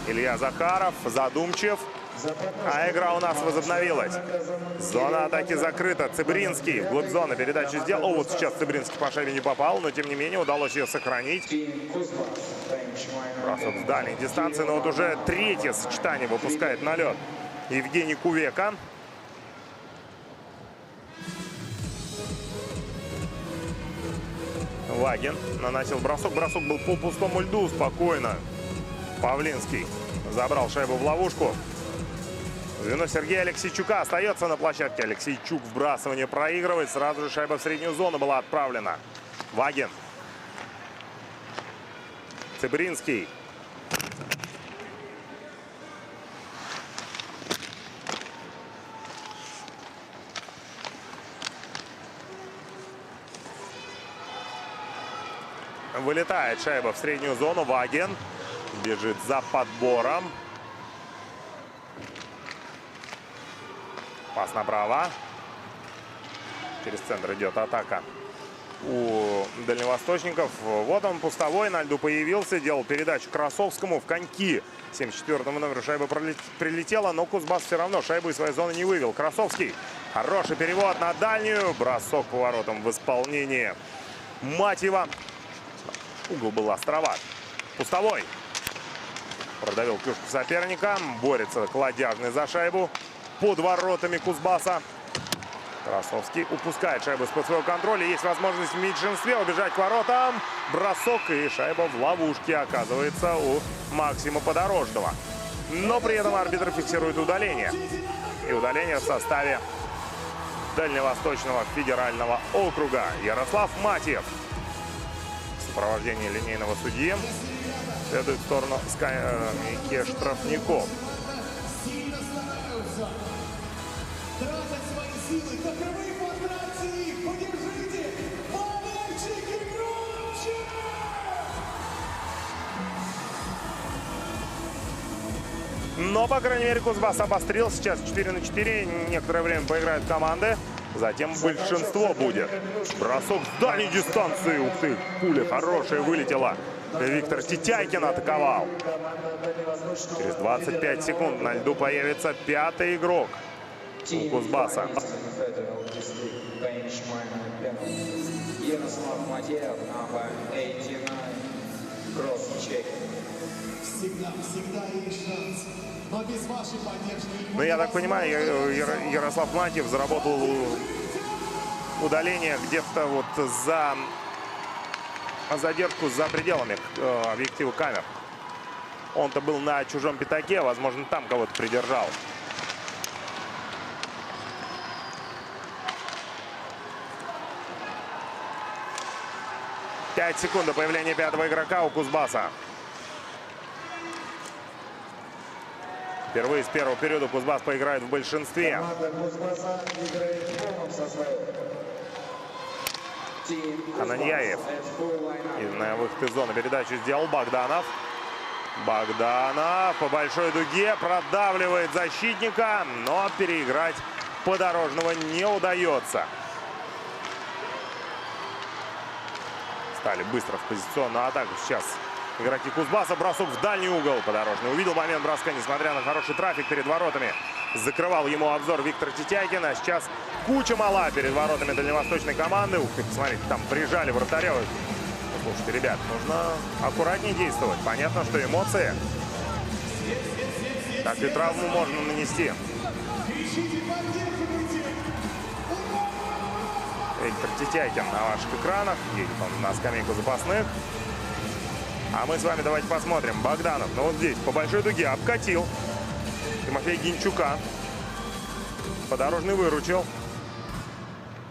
[SPEAKER 1] Илья Захаров задумчив. А игра у нас возобновилась. Зона атаки закрыта. Цыбринский вглубь зоны передачу сделал. Вот сейчас Цыбринский по шайбе не попал, но тем не менее удалось ее сохранить. Бросок с дальней дистанции, но вот уже третье сочетание выпускает на лед Евгений Кувека. Вагин наносил бросок. Бросок был по пустому льду спокойно. Павлинский забрал шайбу в ловушку. Звено Сергея Алексейчука остается на площадке. Алексейчук вбрасывание проигрывает. Сразу же шайба в среднюю зону была отправлена. Вагин. Цыбринский. Вылетает шайба в среднюю зону. Вагин бежит за подбором. Пас направо. Через центр идет атака у дальневосточников. Вот он, пустовой, на льду появился. Делал передачу Красовскому в коньки. 74-му номеру шайба прилетела, но Кузбасс все равно шайбу из своей зоны не вывел. Красовский. Хороший перевод на дальнюю. Бросок поворотом в исполнении Матьева. Угол был островат. Пустовой. Продавил клюшку соперника. Борется Кладяжный за шайбу под воротами Кузбасса. Красовский упускает шайбу из-под своего контроля. Есть возможность в меньшинстве убежать к воротам. Бросок, и шайба в ловушке оказывается у Максима Подорожного. Но при этом арбитр фиксирует удаление. И удаление в составе Дальневосточного федерального округа. Ярослав Матьев в сопровождении линейного судьи следует в сторону скамейки штрафников.
[SPEAKER 3] Тратят свои силы, таковы потратили их, поддержите, болельщики громче!
[SPEAKER 1] Но, по крайней мере, Кузбасс обострил. Сейчас 4-4. Некоторое время поиграют команды. Затем большинство будет. Бросок с дальней дистанции. Ух ты, пуля хорошая вылетела. Виктор Титяйкин атаковал. Через 25 секунд на льду появится пятый игрок у Кузбасса.
[SPEAKER 3] Всегда есть шанс. Но без вашей поддержки...
[SPEAKER 1] Ну, я так понимаю, Ярослав Матьев заработал удаление где-то вот за задержку за пределами объектива камер. Он-то был на чужом пятаке, возможно, там кого-то придержал. Пять секунд до появления пятого игрока у Кузбасса. Впервые с первого периода Кузбасс поиграет в большинстве.
[SPEAKER 2] Команда Кузбасса играет в полном составе.
[SPEAKER 1] Ананьяев. И на выход из зоны передачу сделал Богданов. Богданов по большой дуге продавливает защитника, но переиграть Подорожного не удается. Стали быстро в позиционную атаку. Сейчас игроки Кузбасса. Бросок в дальний угол. Подорожный увидел момент броска, несмотря на хороший трафик перед воротами. Закрывал ему обзор Виктор Титякин. А сейчас куча мала перед воротами дальневосточной команды. Ух ты, посмотрите, там прижали вратаря. Слушайте, ребят, нужно аккуратнее действовать. Понятно, что эмоции. Так и травму можно нанести. Виктор Титякин на ваших экранах. Едет он на скамейку запасных. А мы с вами давайте посмотрим. Богданов, ну вот здесь по большой дуге обкатил Тимофея Гинчука. Подорожный выручил.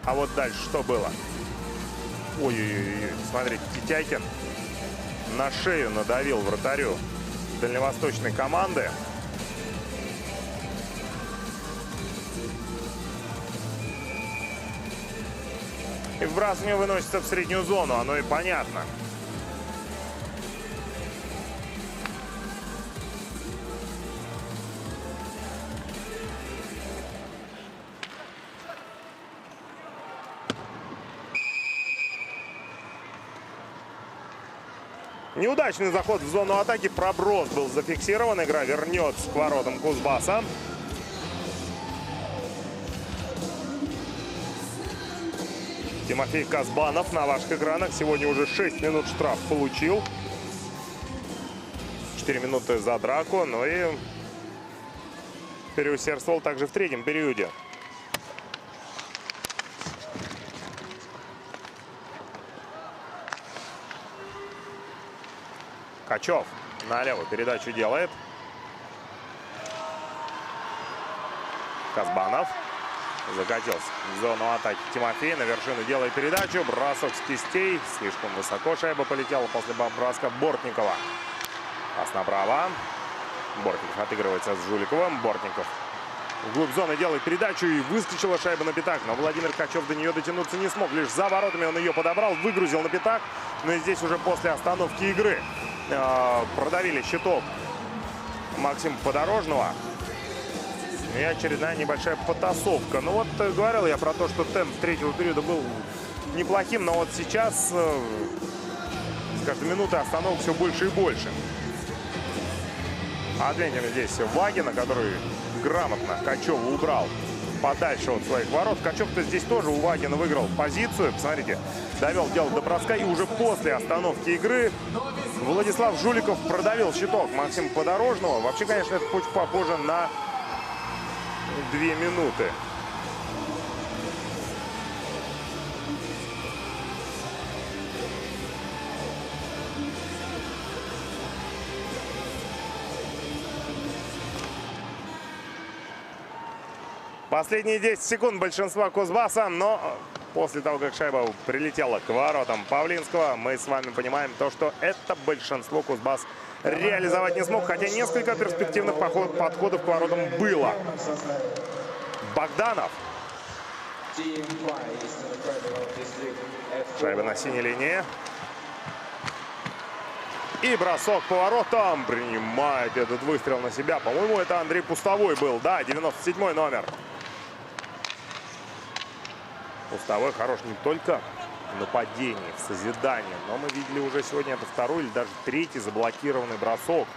[SPEAKER 1] А вот дальше что было? Ой-ой-ой, смотрите, Титякин на шею надавил вратарю дальневосточной команды. И вбрасывание выносится в среднюю зону, оно и понятно. Неудачный заход в зону атаки. Проброс был зафиксирован. Игра вернется к воротам Кузбасса. Тимофей Казбанов на ваших экранах. Сегодня уже 6 минут штраф получил. 4 минуты за драку. Ну и переусердствовал также в третьем периоде. Качев на левую передачу делает. Казбанов закатился в зону атаки. Тимофей на вершину делает передачу. Бросок с кистей. Слишком высоко шайба полетела после броска Бортникова. Пас направо. Бортников отыгрывается с Жуликовым. Бортников вглубь зоны делает передачу и выскочила шайба на пятак. Но Владимир Качев до нее дотянуться не смог. Лишь за воротами он ее подобрал, выгрузил на пятак. Но и здесь уже после остановки игры продавили щиток Максима Подорожного. И очередная небольшая потасовка. Ну вот говорил я про то, что темп третьего периода был неплохим. Но вот сейчас с каждой минутой остановок все больше и больше. Отметим здесь Вагина, который грамотно Качева убрал подальше от своих ворот. Качев-то здесь тоже у Вагина выиграл позицию. Посмотрите, довел дело до броска. И уже после остановки игры Владислав Жуликов продавил щиток Максима Подорожного. Вообще, конечно, это очень похоже на 2 минуты. Последние 10 секунд большинства Кузбасса, но после того, как шайба прилетела к воротам Павлинского, мы с вами понимаем то, что это большинство Кузбасс реализовать не смог, хотя несколько перспективных подходов к воротам было. Богданов. Шайба на синей линии. И бросок по воротам. Принимает этот выстрел на себя. По-моему, это Андрей Пустовой был. Да, 97-й номер. Пустовой хорош не только в нападении, в созидании, но мы видели уже сегодня это второй или даже третий заблокированный бросок.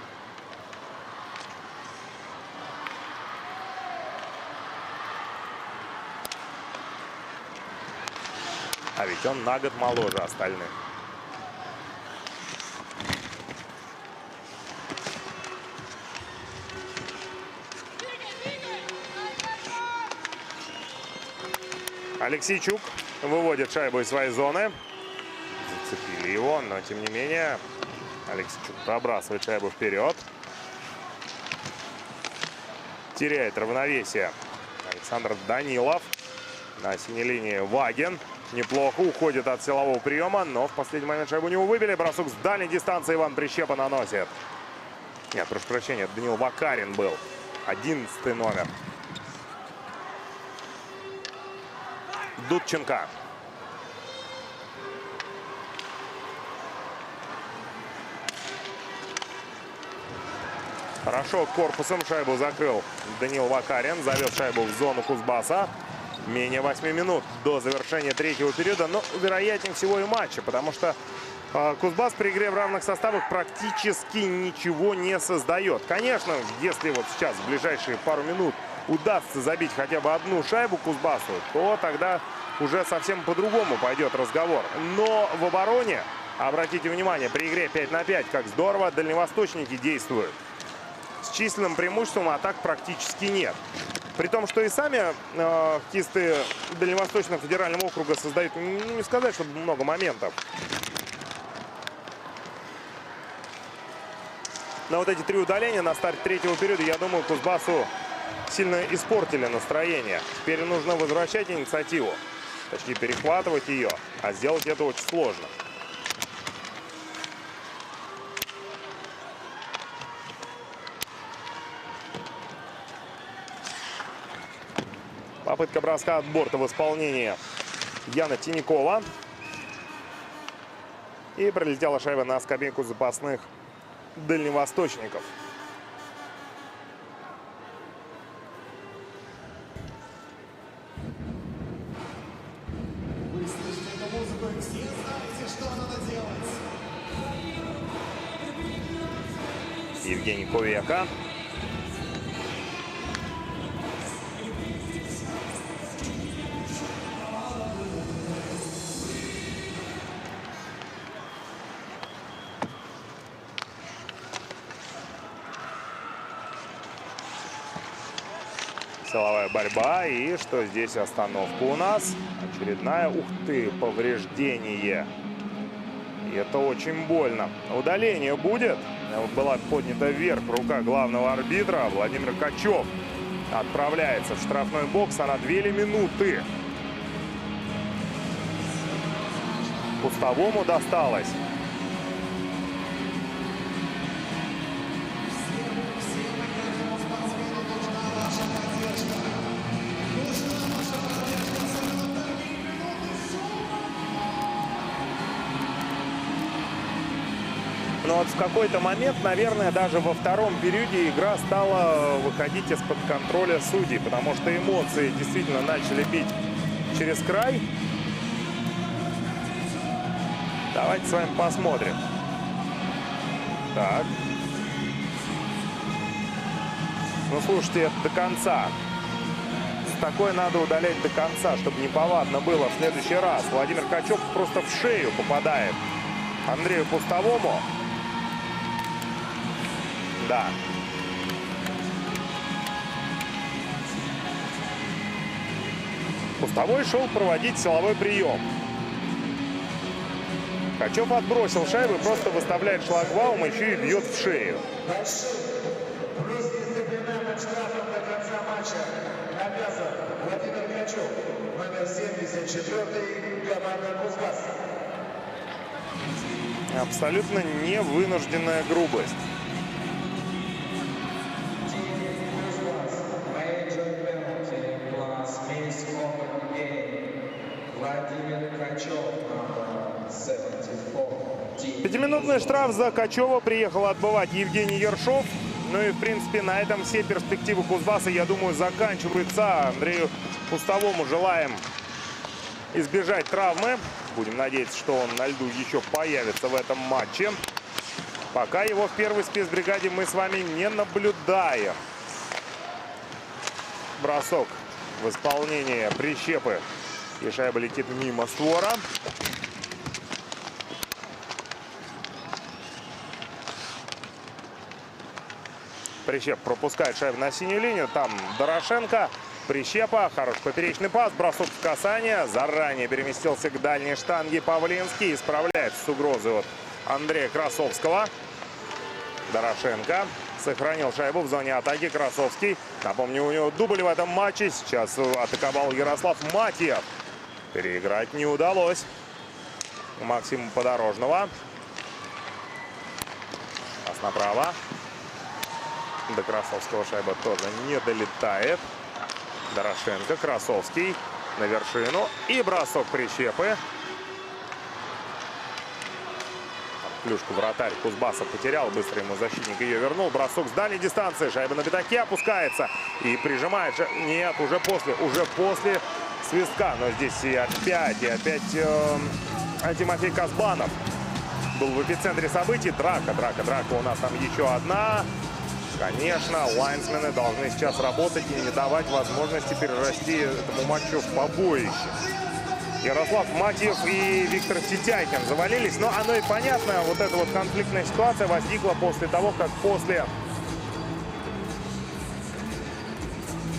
[SPEAKER 1] А ведь он на год моложе остальных. Алексейчук выводит шайбу из своей зоны. Зацепили его, но тем не менее Алексейчук пробрасывает шайбу вперед. теряет равновесие Александр Данилов. На синей линии Вагин. Неплохо уходит от силового приема, но в последний момент шайбу у него выбили. Бросок с дальней дистанции Иван Прищепа наносит. Нет, прошу прощения, это Данил Вакарин был. 11-й номер. Дудченко. Хорошо корпусом шайбу закрыл Данил Вакарин. Завез шайбу в зону Кузбасса. Менее 8 минут до завершения третьего периода. Но вероятнее всего и матча, потому что Кузбасс при игре в равных составах практически ничего не создает. Конечно, если вот сейчас в ближайшие пару минут удастся забить хотя бы одну шайбу Кузбассу, то тогда уже совсем по-другому пойдет разговор. Но в обороне, обратите внимание, при игре 5 на 5, как здорово дальневосточники действуют. С численным преимуществом атак практически нет. При том, что и сами хоккеисты Дальневосточного федерального округа создают, не сказать, чтобы много моментов. Но вот эти 3 удаления на старте третьего периода, я думаю, Кузбассу сильно испортили настроение. Теперь нужно возвращать инициативу. Точнее, перехватывать ее. А сделать это очень сложно. Попытка броска от борта в исполнении Яна Тинякова. И пролетела шайба на скамейку запасных дальневосточников.
[SPEAKER 3] Вы слышите эту музыку, и все знаете, что надо делать.
[SPEAKER 1] Евгений Ковека. Силовая борьба. И что здесь остановка у нас? Очередная. Ух ты, повреждение. И это очень больно. Удаление будет. Была поднята вверх рука главного арбитра. Владимир Качев отправляется в штрафной бокс. А на 2 минуты Пустовому досталось. Но вот в какой-то момент, наверное, даже во втором периоде игра стала выходить из-под контроля судей, потому что эмоции действительно начали бить через край. Давайте с вами посмотрим. Так. Ну, слушайте, это до конца. Такое надо удалять до конца, чтобы неповадно было в следующий раз. Владимир Качев просто в шею попадает Андрею Пустовому. Да. Пустовой шел проводить силовой прием. Качев отбросил шайбу и просто выставляет шлагбаум, еще и бьет в шею.
[SPEAKER 2] Плюс дисциплинарным штрафом до конца матча обязан Владимир Качев, номер 74, команда Кузбасс.
[SPEAKER 1] Абсолютно невынужденная грубость. Пятиминутный штраф за Качева приехал отбывать Евгений Ершов. Ну и, в принципе, на этом все перспективы Кузбасса, я думаю, заканчиваются. Андрею Пустовому желаем избежать травмы. Будем надеяться, что он на льду еще появится в этом матче. Пока его в первой спецбригаде мы с вами не наблюдаем. Бросок в исполнении Прищепы. И шайба летит мимо створа. Прищеп пропускает шайбу на синюю линию. Там Дорошенко. Прищепа. Хороший поперечный пас. Бросок в касание. Заранее переместился к дальней штанге Павлинский. Справляется с угрозой от Андрея Красовского. Дорошенко. Сохранил шайбу в зоне атаки Красовский. Напомню, у него дубль в этом матче. Сейчас атаковал Ярослав Матьев. Переиграть не удалось Максиму Подорожного. Пас направо. До Красовского шайба тоже не долетает. Дорошенко, Красовский на вершину. И бросок прищепы. Клюшку вратарь Кузбасса потерял. Быстро ему защитник ее вернул. Бросок с дальней дистанции. Шайба на пятаке опускается. И прижимает. Нет, уже после свистка. Но здесь и опять Тимофей Казбанов был в эпицентре событий. Драка у нас там еще одна. Конечно, лайнсмены должны сейчас работать и не давать возможности перерасти этому матчу в побоище. Ярослав Матьев и Виктор Титяйкин завалились. Но оно и понятно, вот эта вот конфликтная ситуация возникла после того, как после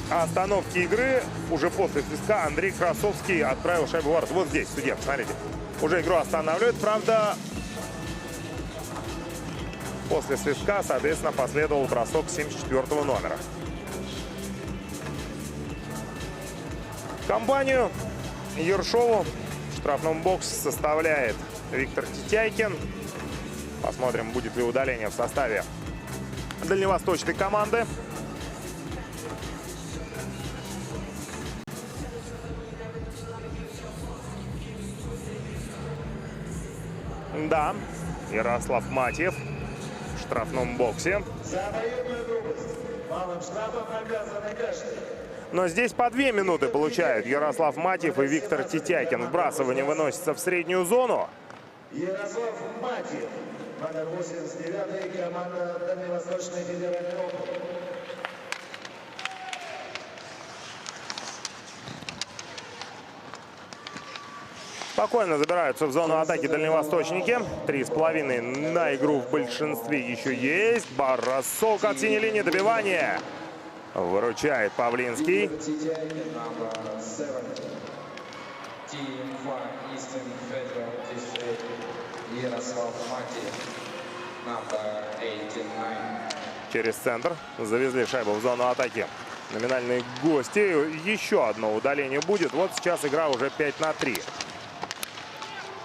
[SPEAKER 1] остановки игры, уже после свистка, Андрей Красовский отправил шайбу в ворот. Вот здесь, судья, посмотрите. Уже игру останавливают. Правда, после свистка, соответственно, последовал бросок 74-го номера. Компанию Ершову в штрафном боксе составляет Виктор Титяйкин. Посмотрим, будет ли удаление в составе дальневосточной команды. Да, Ярослав Матьев в штрафном боксе.
[SPEAKER 2] За военную грубость малым штрафом наказан Игашин.
[SPEAKER 1] Но здесь по 2 минуты получают Ярослав Матьев и Виктор Титяйкин. Вбрасывание выносится в среднюю зону.
[SPEAKER 2] Ярослав Матьев, номер 89, команда Дальневосточный федеральный округ.
[SPEAKER 1] Спокойно забираются в зону атаки дальневосточники. 3,5 на игру в большинстве еще есть. Бросок от синей линии, добивание. Выручает Павлинский. Через центр завезли шайбу в зону атаки номинальные гости. Еще одно удаление будет. Вот сейчас игра уже 5-3.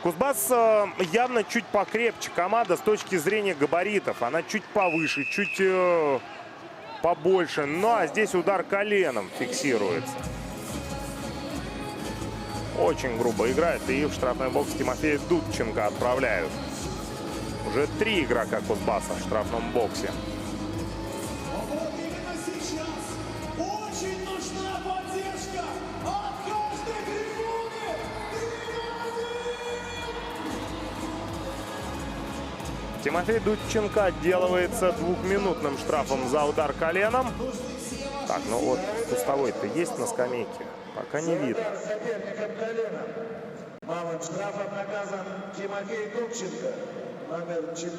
[SPEAKER 1] Кузбасс явно чуть покрепче команда с точки зрения габаритов. Она чуть повыше, чуть побольше. Ну а здесь удар коленом фиксируется. Очень грубо играет. И в штрафной бокс Тимофея Дудченко отправляют. Уже 3 игрока Кузбасса в штрафном боксе.
[SPEAKER 3] Вот именно сейчас очень нужна поддержка от каждой трибуны.
[SPEAKER 1] Тимофей Дудченко отделывается 2-минутным штрафом за удар коленом. Так, ну вот кустовой-то есть на скамейке? Пока не видно.
[SPEAKER 2] Соперником коленом. Малым штрафом наказан Тимофей Дудченко, номер 4,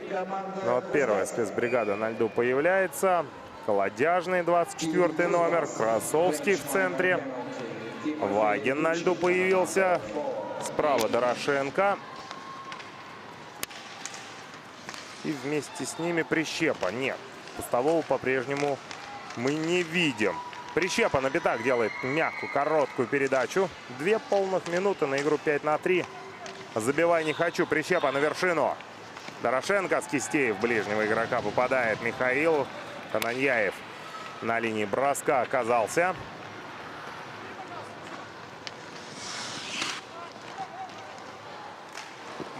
[SPEAKER 2] команда.
[SPEAKER 1] Ну вот первая спецбригада на льду появляется. Колодяжный, 24 номер. Красовский в центре. Вагин на льду появился. Справа Дорошенко. И вместе с ними Прищепа. Нет, Кустового по-прежнему мы не видим. Прищепа на пятак делает мягкую, короткую передачу. 2 полных минуты на игру 5-3. Забивай не хочу. Прищепа на вершину. Дорошенко с кистей в ближнего игрока попадает. Михаил Кананьяев на линии броска оказался.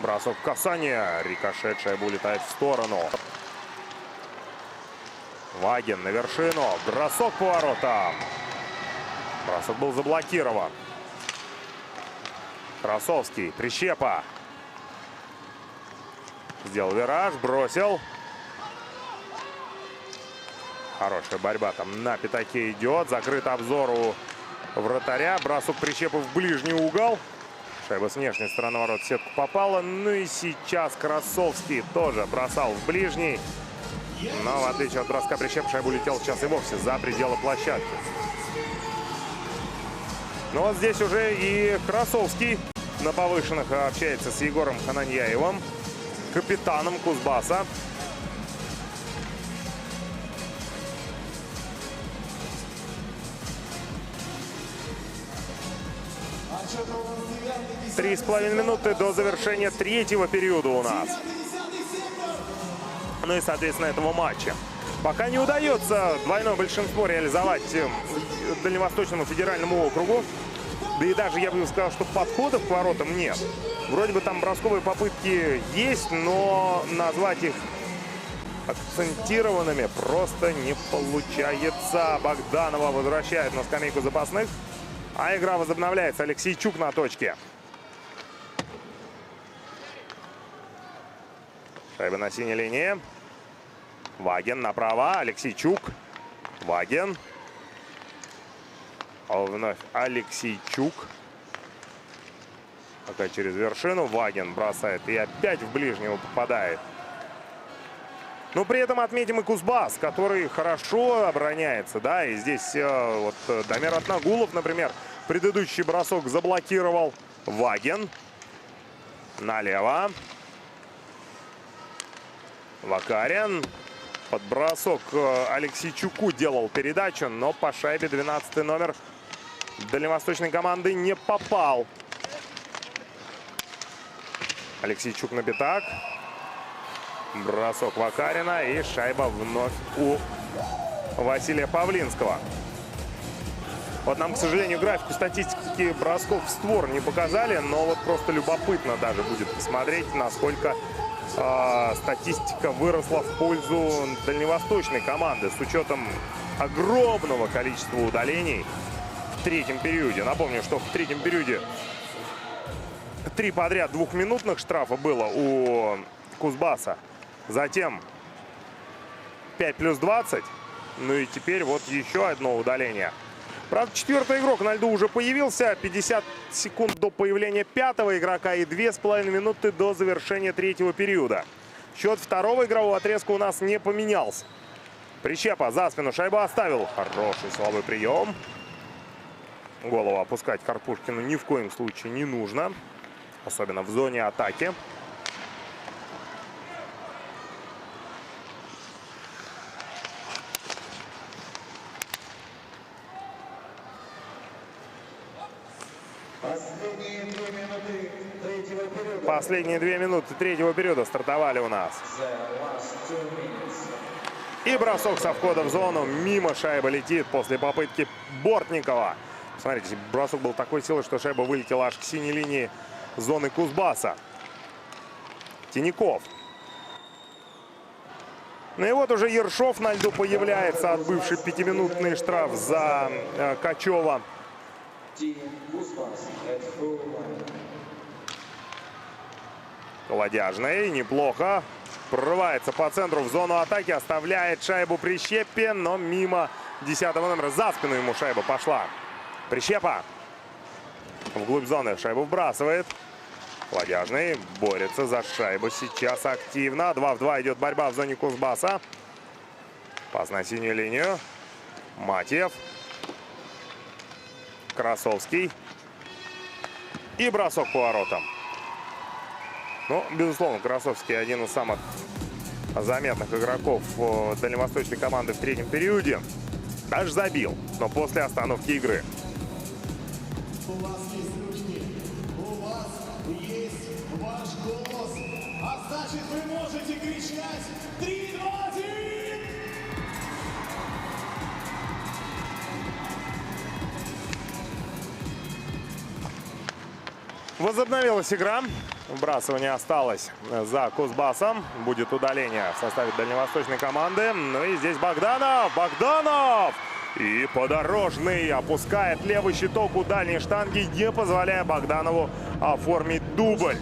[SPEAKER 1] Бросок касания. Рикошет, шайба улетает в сторону. Вагин на вершину. Бросок по воротам. Бросок был заблокирован. Красовский. Прищепа. Сделал вираж. Бросил. Хорошая борьба там на пятаке идет. Закрыт обзор у вратаря. Бросок Прищепы в ближний угол. Шайба с внешней стороны ворот в сетку попала. Ну и сейчас Красовский тоже бросал в ближний. Но в отличие от броска Прищепа, шайба улетела сейчас и вовсе за пределы площадки. Ну вот здесь уже и Красовский на повышенных общается с Егором Хананьяевым, капитаном Кузбасса.
[SPEAKER 3] счету у нас
[SPEAKER 1] 3,5 минуты до завершения третьего периода у нас.
[SPEAKER 3] 10-й сектор.
[SPEAKER 1] Ну и, соответственно, этого матча. Пока не удается двойное большинство реализовать Дальневосточному федеральному округу. Да и даже, я бы сказал, что подходов к воротам нет. Вроде бы там бросковые попытки есть, но назвать их акцентированными просто не получается. Богданова возвращает на скамейку запасных. А игра возобновляется. Алексейчук на точке. Шайба на синей линии. Ваген направо. Алексейчук. Ваген. Вновь Алексейчук. Пока через вершину. Ваген бросает. И опять в ближнего попадает. Но при этом отметим и Кузбасс, который хорошо обороняется. Да, и здесь вот Дамир Атнагулов, например, предыдущий бросок заблокировал. Ваген. Налево. Вакарин. Под бросок Алексейчуку делал передачу, но по шайбе 12-й номер дальневосточной команды не попал. Алексейчук на пятак. Бросок Вакарина, и шайба вновь у Василия Павлинского. Вот нам, к сожалению, графику статистики бросков в створ не показали, но вот просто любопытно даже будет посмотреть, насколько статистика выросла в пользу дальневосточной команды с учетом огромного количества удалений в третьем периоде. Напомню, что в третьем периоде 3 подряд двухминутных штрафа было у Кузбасса. Затем 5 плюс 20. Ну и теперь вот еще одно удаление. Правда, четвертый игрок на льду уже появился. 50 секунд до появления пятого игрока и 2,5 минуты до завершения третьего периода. Счет второго игрового отрезка у нас не поменялся. Прищепа за спину шайбу оставил. Хороший слабый прием. Голову опускать Карпушкину ни в коем случае не нужно. Особенно в зоне атаки. Последние 2 минуты третьего периода стартовали у нас. И бросок со входа в зону. Мимо шайба летит после попытки Бортникова. Смотрите, бросок был такой силы, что шайба вылетела аж к синей линии зоны Кузбасса. Тиняков. Ну и вот уже Ершов на льду появляется, отбывший 5-минутный штраф за Качева. Ладяжный, неплохо. Прорывается по центру в зону атаки. Оставляет шайбу Прищепе, но мимо 10-го номера. За спину ему шайба пошла. Прищепа. Вглубь зоны шайбу вбрасывает. Ладяжный борется за шайбу сейчас активно. 2 в 2 идет борьба в зоне Кузбасса. Пас на синюю линию. Матьев. Красовский. И бросок по воротам. Ну, безусловно, Красовский один из самых заметных игроков дальневосточной команды в третьем периоде. Даже забил, но после остановки игры.
[SPEAKER 3] У вас есть ручки, у вас есть ваш голос, а значит, вы можете кричать 3, 2, 1!
[SPEAKER 1] Возобновилась игра. Вбрасывание осталось за Кузбассом. Будет удаление в составе дальневосточной команды. Ну и здесь Богданов. Богданов! И Подорожный опускает левый щиток у дальней штанги, не позволяя Богданову оформить дубль.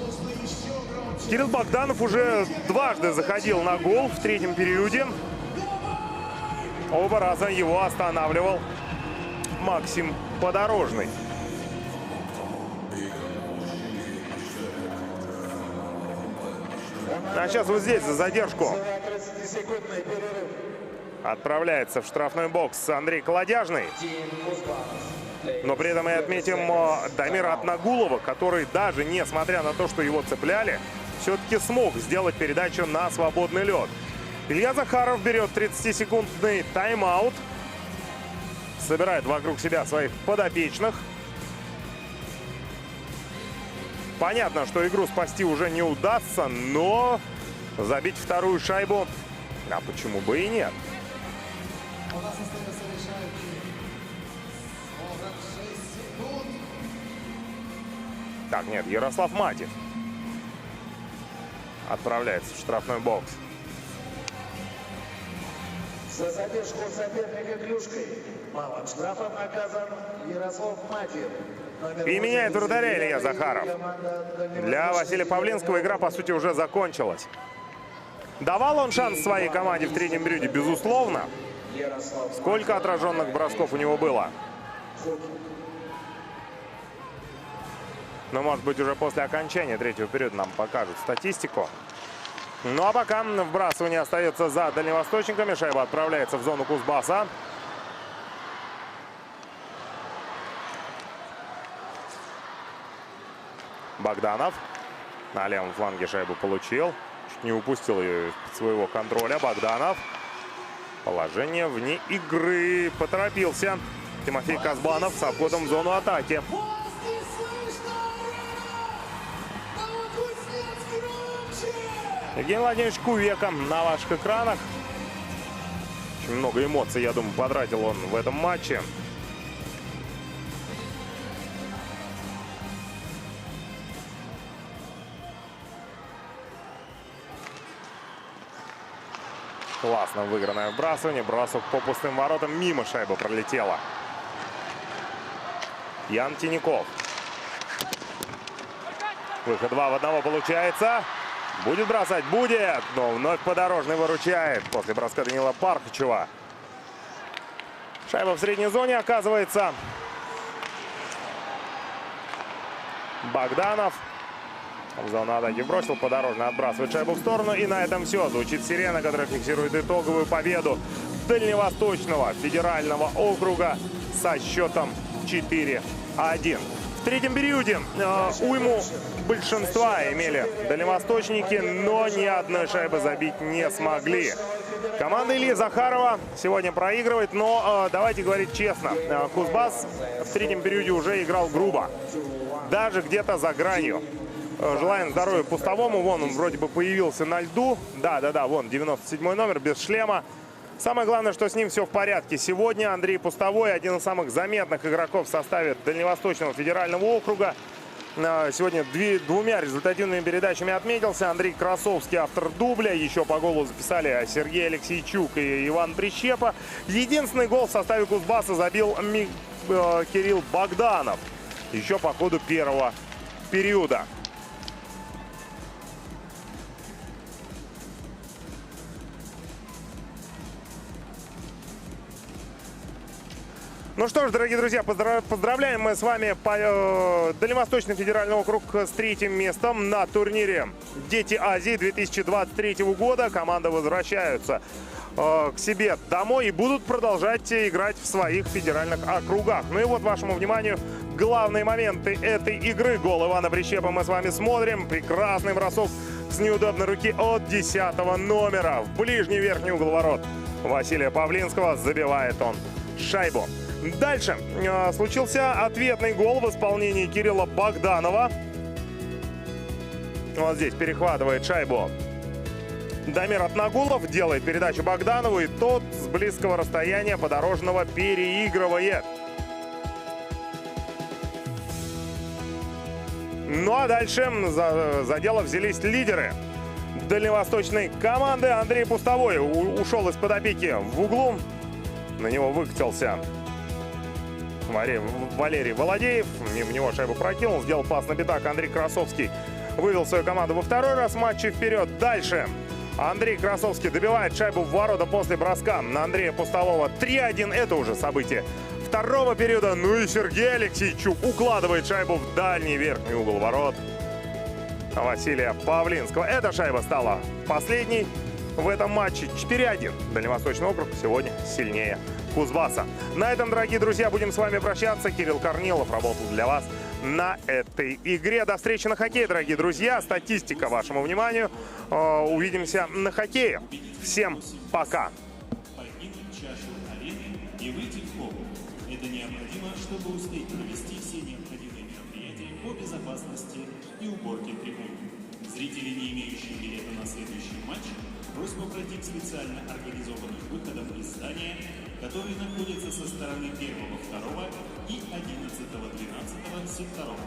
[SPEAKER 1] Кирилл Богданов уже дважды заходил на гол в третьем периоде. Оба раза его останавливал Максим Подорожный. А сейчас вот здесь за задержку отправляется в штрафной бокс Андрей Колодяжный. Но при этом мы отметим Дамира Атнагулова, который даже несмотря на то, что его цепляли, все-таки смог сделать передачу на свободный лед. Илья Захаров берет 30-секундный тайм-аут. Собирает вокруг себя своих подопечных. Понятно, что игру спасти уже не удастся, но забить вторую шайбу, а почему бы и нет?
[SPEAKER 3] У нас остается решающий 46 секунд.
[SPEAKER 1] Так, нет, Ярослав Матев отправляется в штрафной бокс.
[SPEAKER 2] За задержку соперника клюшкой. Малым штрафом наказан Ярослав Матьев.
[SPEAKER 1] И меняет вратаря Илья Захаров. Для Василия Павлинского игра, по сути, уже закончилась. Давал он шанс своей команде в третьем периоде? Безусловно. Сколько отраженных бросков у него было? Но, может быть, уже после окончания третьего периода нам покажут статистику. Ну а пока вбрасывание остается за дальневосточниками. Шайба отправляется в зону Кузбасса. Богданов на левом фланге шайбу получил. Чуть не упустил ее из своего контроля. Богданов. Положение вне игры. Поторопился Тимофей Казбанов с обходом в зону атаки. Евгений Владимирович Кувека на ваших экранах. Очень много эмоций, я думаю, потратил он в этом матче. Классно выигранное вбрасывание. Бросок по пустым воротам. Мимо шайба пролетела. Ян Тиняков. Выход 2 в 1 получается. Будет бросать? Будет. Но вновь Подорожный выручает после броска Данила Пархачева. Шайба в средней зоне оказывается. Богданов. В зону атаки бросил. Подорожный отбрасывает шайбу в сторону. И на этом все. Звучит сирена, которая фиксирует итоговую победу Дальневосточного федерального округа со счетом 4-1. В третьем периоде уйму большинства имели дальневосточники, но ни одной шайбы забить не смогли. Команда Ильи Захарова сегодня проигрывает, но давайте говорить честно. Кузбасс в третьем периоде уже играл грубо. Даже где-то за гранью. Желаем здоровья Пустовому. Вон он вроде бы появился на льду. Да, вон 97-й номер без шлема. Самое главное, что с ним все в порядке. Сегодня Андрей Пустовой, один из самых заметных игроков в составе Дальневосточного федерального округа. Сегодня двумя результативными передачами отметился. Андрей Красовский, автор дубля. Еще по голу записали Сергей Алексейчук и Иван Прищепа. Единственный гол в составе Кузбасса забил Кирилл Богданов. Еще по ходу первого периода. Ну что ж, дорогие друзья, поздравляем мы с вами Дальневосточный федеральный округ с третьим местом на турнире «Дети Азии» 2023 года. Команды возвращаются к себе домой и будут продолжать играть в своих федеральных округах. Ну и вот вашему вниманию главные моменты этой игры. Гол Ивана Прищепа мы с вами смотрим. Прекрасный бросок с неудобной руки от 10-го номера. В ближний верхний угол ворот Василия Павлинского забивает он шайбу. Дальше случился ответный гол в исполнении Кирилла Богданова. Вот здесь перехватывает шайбу Дамир Атнагулов, делает передачу Богданову, и тот с близкого расстояния Подорожного переигрывает. Ну а дальше за дело взялись лидеры дальневосточной команды. Андрей Пустовой ушел из-под опеки в углу. На него выкатился Валерий Володеев. Мимо него шайбу прокинул, сделал пас на пятак. Андрей Красовский вывел свою команду во второй раз в матче вперед. Дальше Андрей Красовский добивает шайбу в ворота после броска на Андрея Пустового. 3-1. Это уже событие второго периода. Ну и Сергей Алексейчук укладывает шайбу в дальний верхний угол ворот Василия Павлинского. Эта шайба стала последней в этом матче. 4-1. Дальневосточный округ сегодня сильнее Кузбасса. На этом, дорогие друзья, будем с вами прощаться. Кирилл Корнилов работал для вас на этой игре. До встречи на хоккее, дорогие друзья. Статистика вашему вниманию. Увидимся на хоккее. Всем пока.
[SPEAKER 7] Покинуть чашу арены и выйти в холл. Это необходимо, чтобы успеть провести все необходимые мероприятия по безопасности и уборке трибун. Зрители, не имеющие билета на следующий матч, просьба пройти к специально организованным выходам из здания, которые находятся со стороны 1, 2 и 11-12 секторов.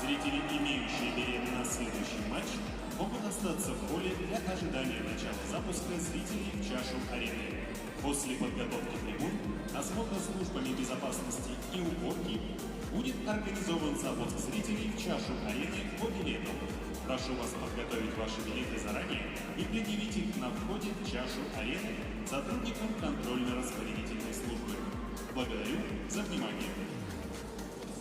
[SPEAKER 7] Зрители, имеющие билеты на следующий матч, могут остаться в холле для ожидания начала запуска зрителей в чашу арены. После подготовки трибун, осмотра службами безопасности и уборки будет организован запуск зрителей в чашу арены по билетам. Прошу вас подготовить ваши билеты заранее и предъявить их на входе в чашу арены сотрудникам контрольно-распорядительной службы. Благодарю за внимание.